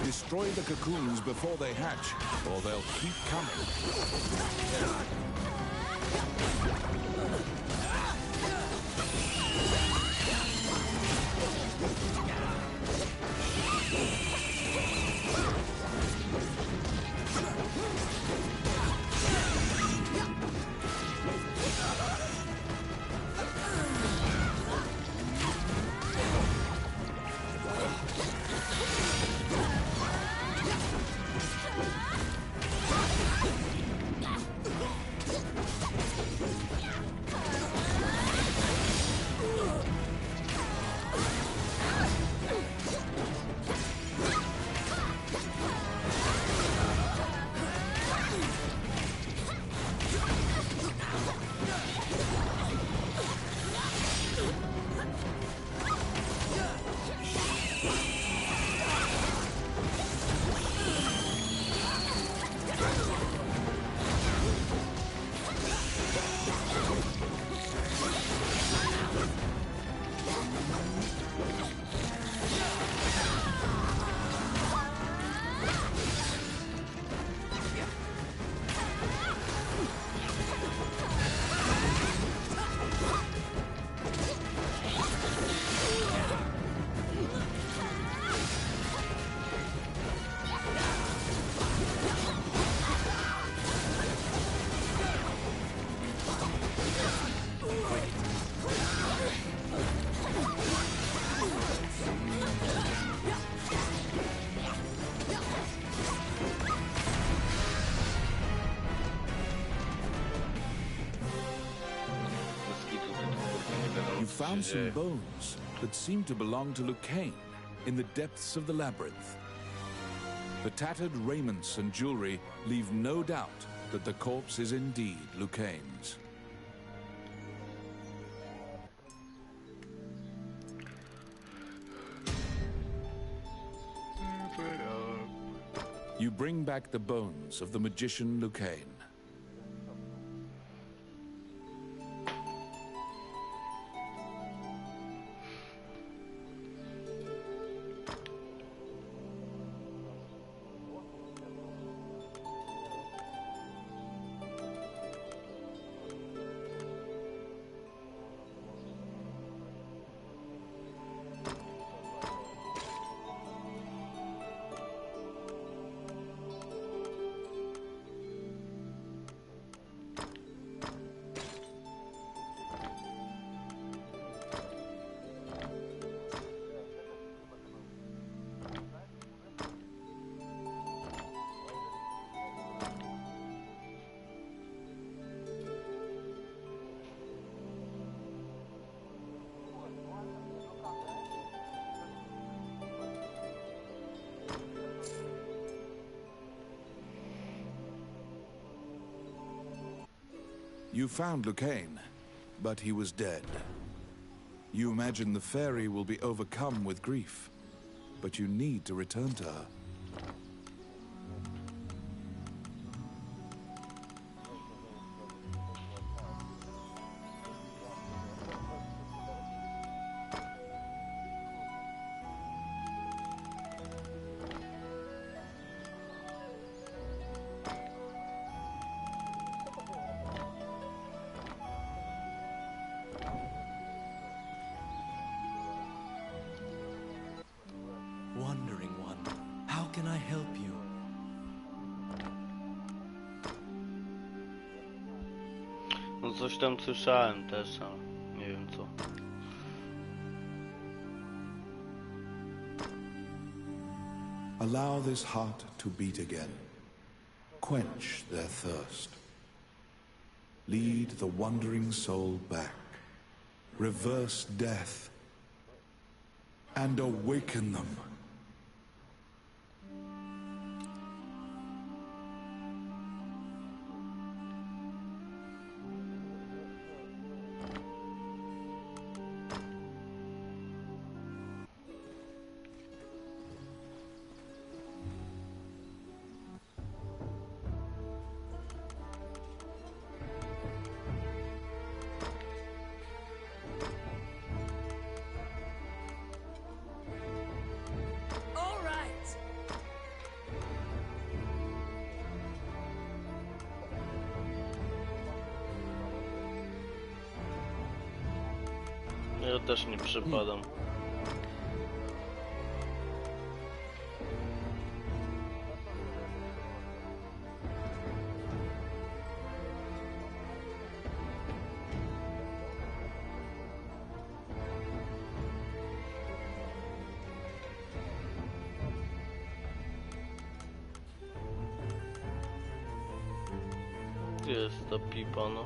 Destroy the cocoons before they hatch, or they'll keep coming. You found some bones that seem to belong to Lucane in the depths of the labyrinth. The tattered raiments and jewelry leave no doubt that the corpse is indeed Lucane's. You bring back the bones of the magician Lucane. You found Lucane, but he was dead. You imagine the fairy will be overcome with grief, but you need to return to her. can I help you? No coś tam słyszałem też, ale nie wiem co. Allow this heart to beat again. Quench their thirst. Lead the wandering soul back. Reverse death. And awaken them. All right. Ja też nie przepadam. Gdzie jest ta pipa, no?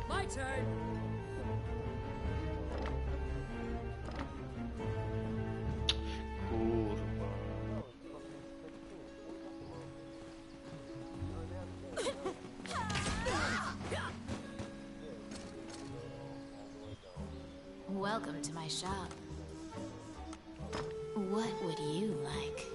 My turn. Kurwa. Welcome to my shop. What would you like?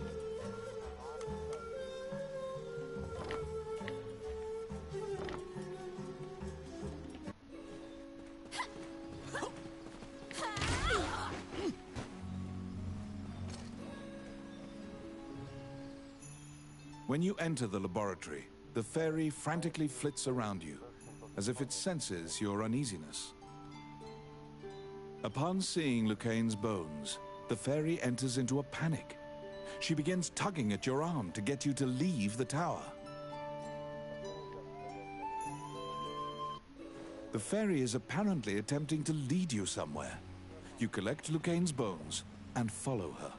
When you enter the laboratory, the fairy frantically flits around you, as if it senses your uneasiness. Upon seeing Lucaine's bones, the fairy enters into a panic. She begins tugging at your arm to get you to leave the tower. The fairy is apparently attempting to lead you somewhere. You collect Lucaine's bones and follow her.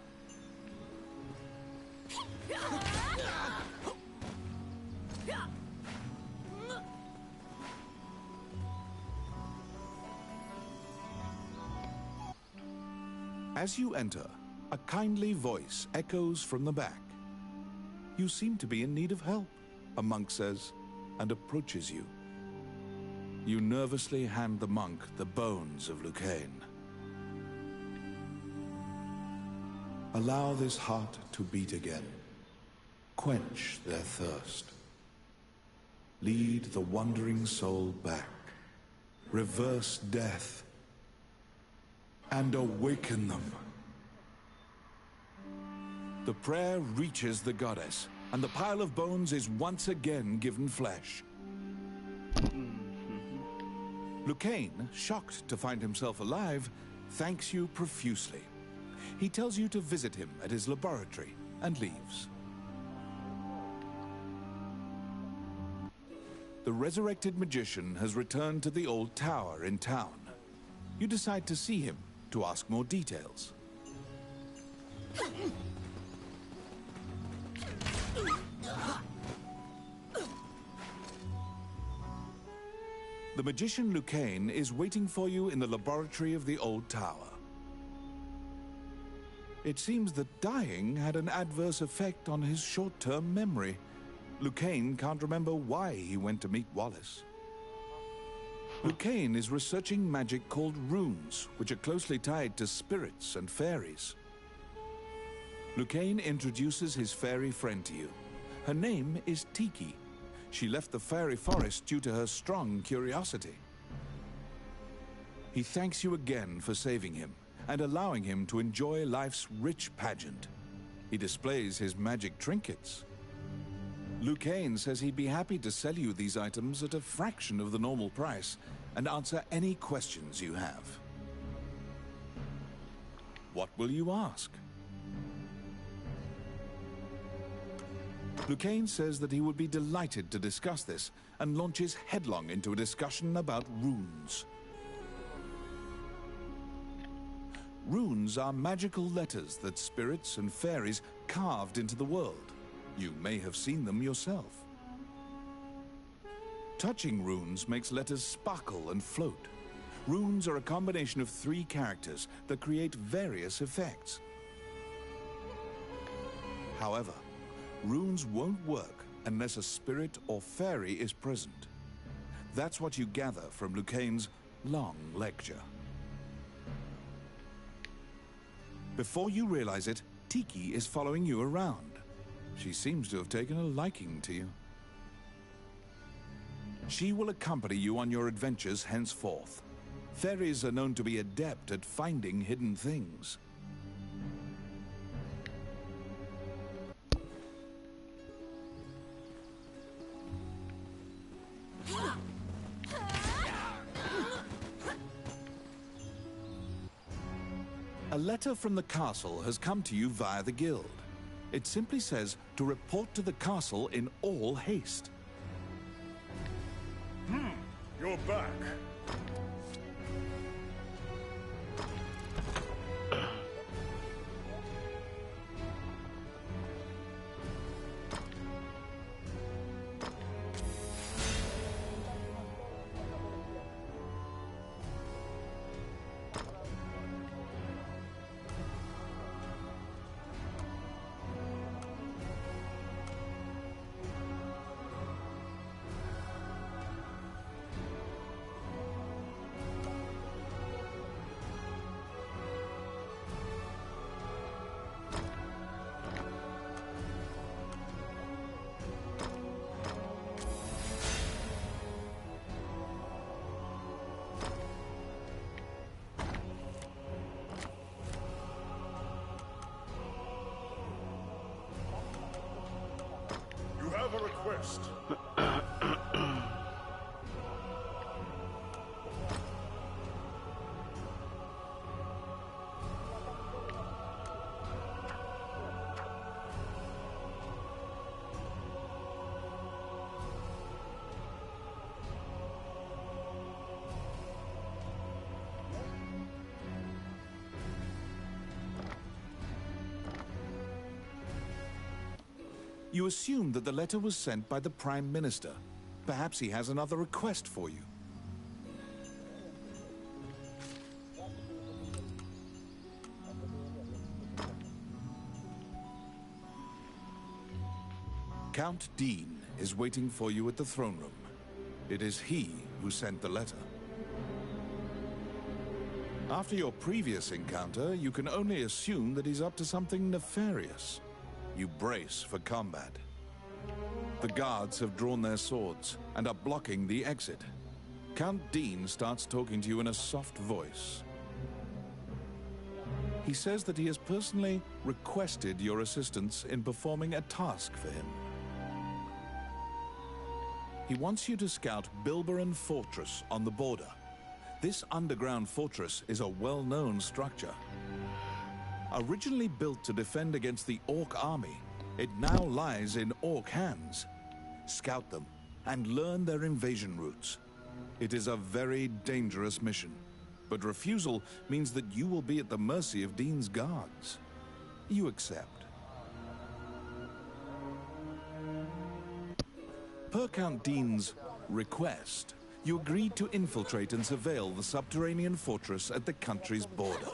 As you enter, a kindly voice echoes from the back. You seem to be in need of help, a monk says, and approaches you. You nervously hand the monk the bones of Lucaine. Allow this heart to beat again. Quench their thirst. Lead the wandering soul back. Reverse death. And awaken them. The prayer reaches the goddess, and the pile of bones is once again given flesh. Lucaine, shocked to find himself alive, thanks you profusely. He tells you to visit him at his laboratory and leaves. The resurrected magician has returned to the old tower in town. You decide to see him to ask more details. The magician Lucaine is waiting for you in the laboratory of the old tower. It seems that dying had an adverse effect on his short-term memory. Lucaine can't remember why he went to meet Wallace. Lucaine is researching magic called runes, which are closely tied to spirits and fairies. Lucaine introduces his fairy friend to you. Her name is Tiki. She left the fairy forest due to her strong curiosity. He thanks you again for saving him and allowing him to enjoy life's rich pageant. He displays his magic trinkets. Lucane says he'd be happy to sell you these items at a fraction of the normal price and answer any questions you have. What will you ask? Lucane says that he would be delighted to discuss this and launches headlong into a discussion about runes. Runes are magical letters that spirits and fairies carved into the world. You may have seen them yourself. Touching runes makes letters sparkle and float. Runes are a combination of 3 characters that create various effects. However, runes won't work unless a spirit or fairy is present. That's what you gather from Lucane's long lecture. Before you realize it, Tiki is following you around. She seems to have taken a liking to you. She will accompany you on your adventures henceforth. Fairies are known to be adept at finding hidden things. A letter from the castle has come to you via the guild. It simply says to report to the castle in all haste. You're back. You have a request. You assume that the letter was sent by the Prime Minister. Perhaps he has another request for you. Count Dean is waiting for you at the throne room. It is he who sent the letter. After your previous encounter, you can only assume that he's up to something nefarious. You brace for combat. The guards have drawn their swords and are blocking the exit. Count Dean starts talking to you in a soft voice. He says that he has personally requested your assistance in performing a task for him. He wants you to scout Bilberon Fortress on the border. This underground fortress is a well-known structure. Originally built to defend against the Orc army, it now lies in Orc hands. Scout them and learn their invasion routes. It is a very dangerous mission, but refusal means that you will be at the mercy of Dean's guards. You accept. Per Count Dean's request, you agreed to infiltrate and surveil the subterranean fortress at the country's border.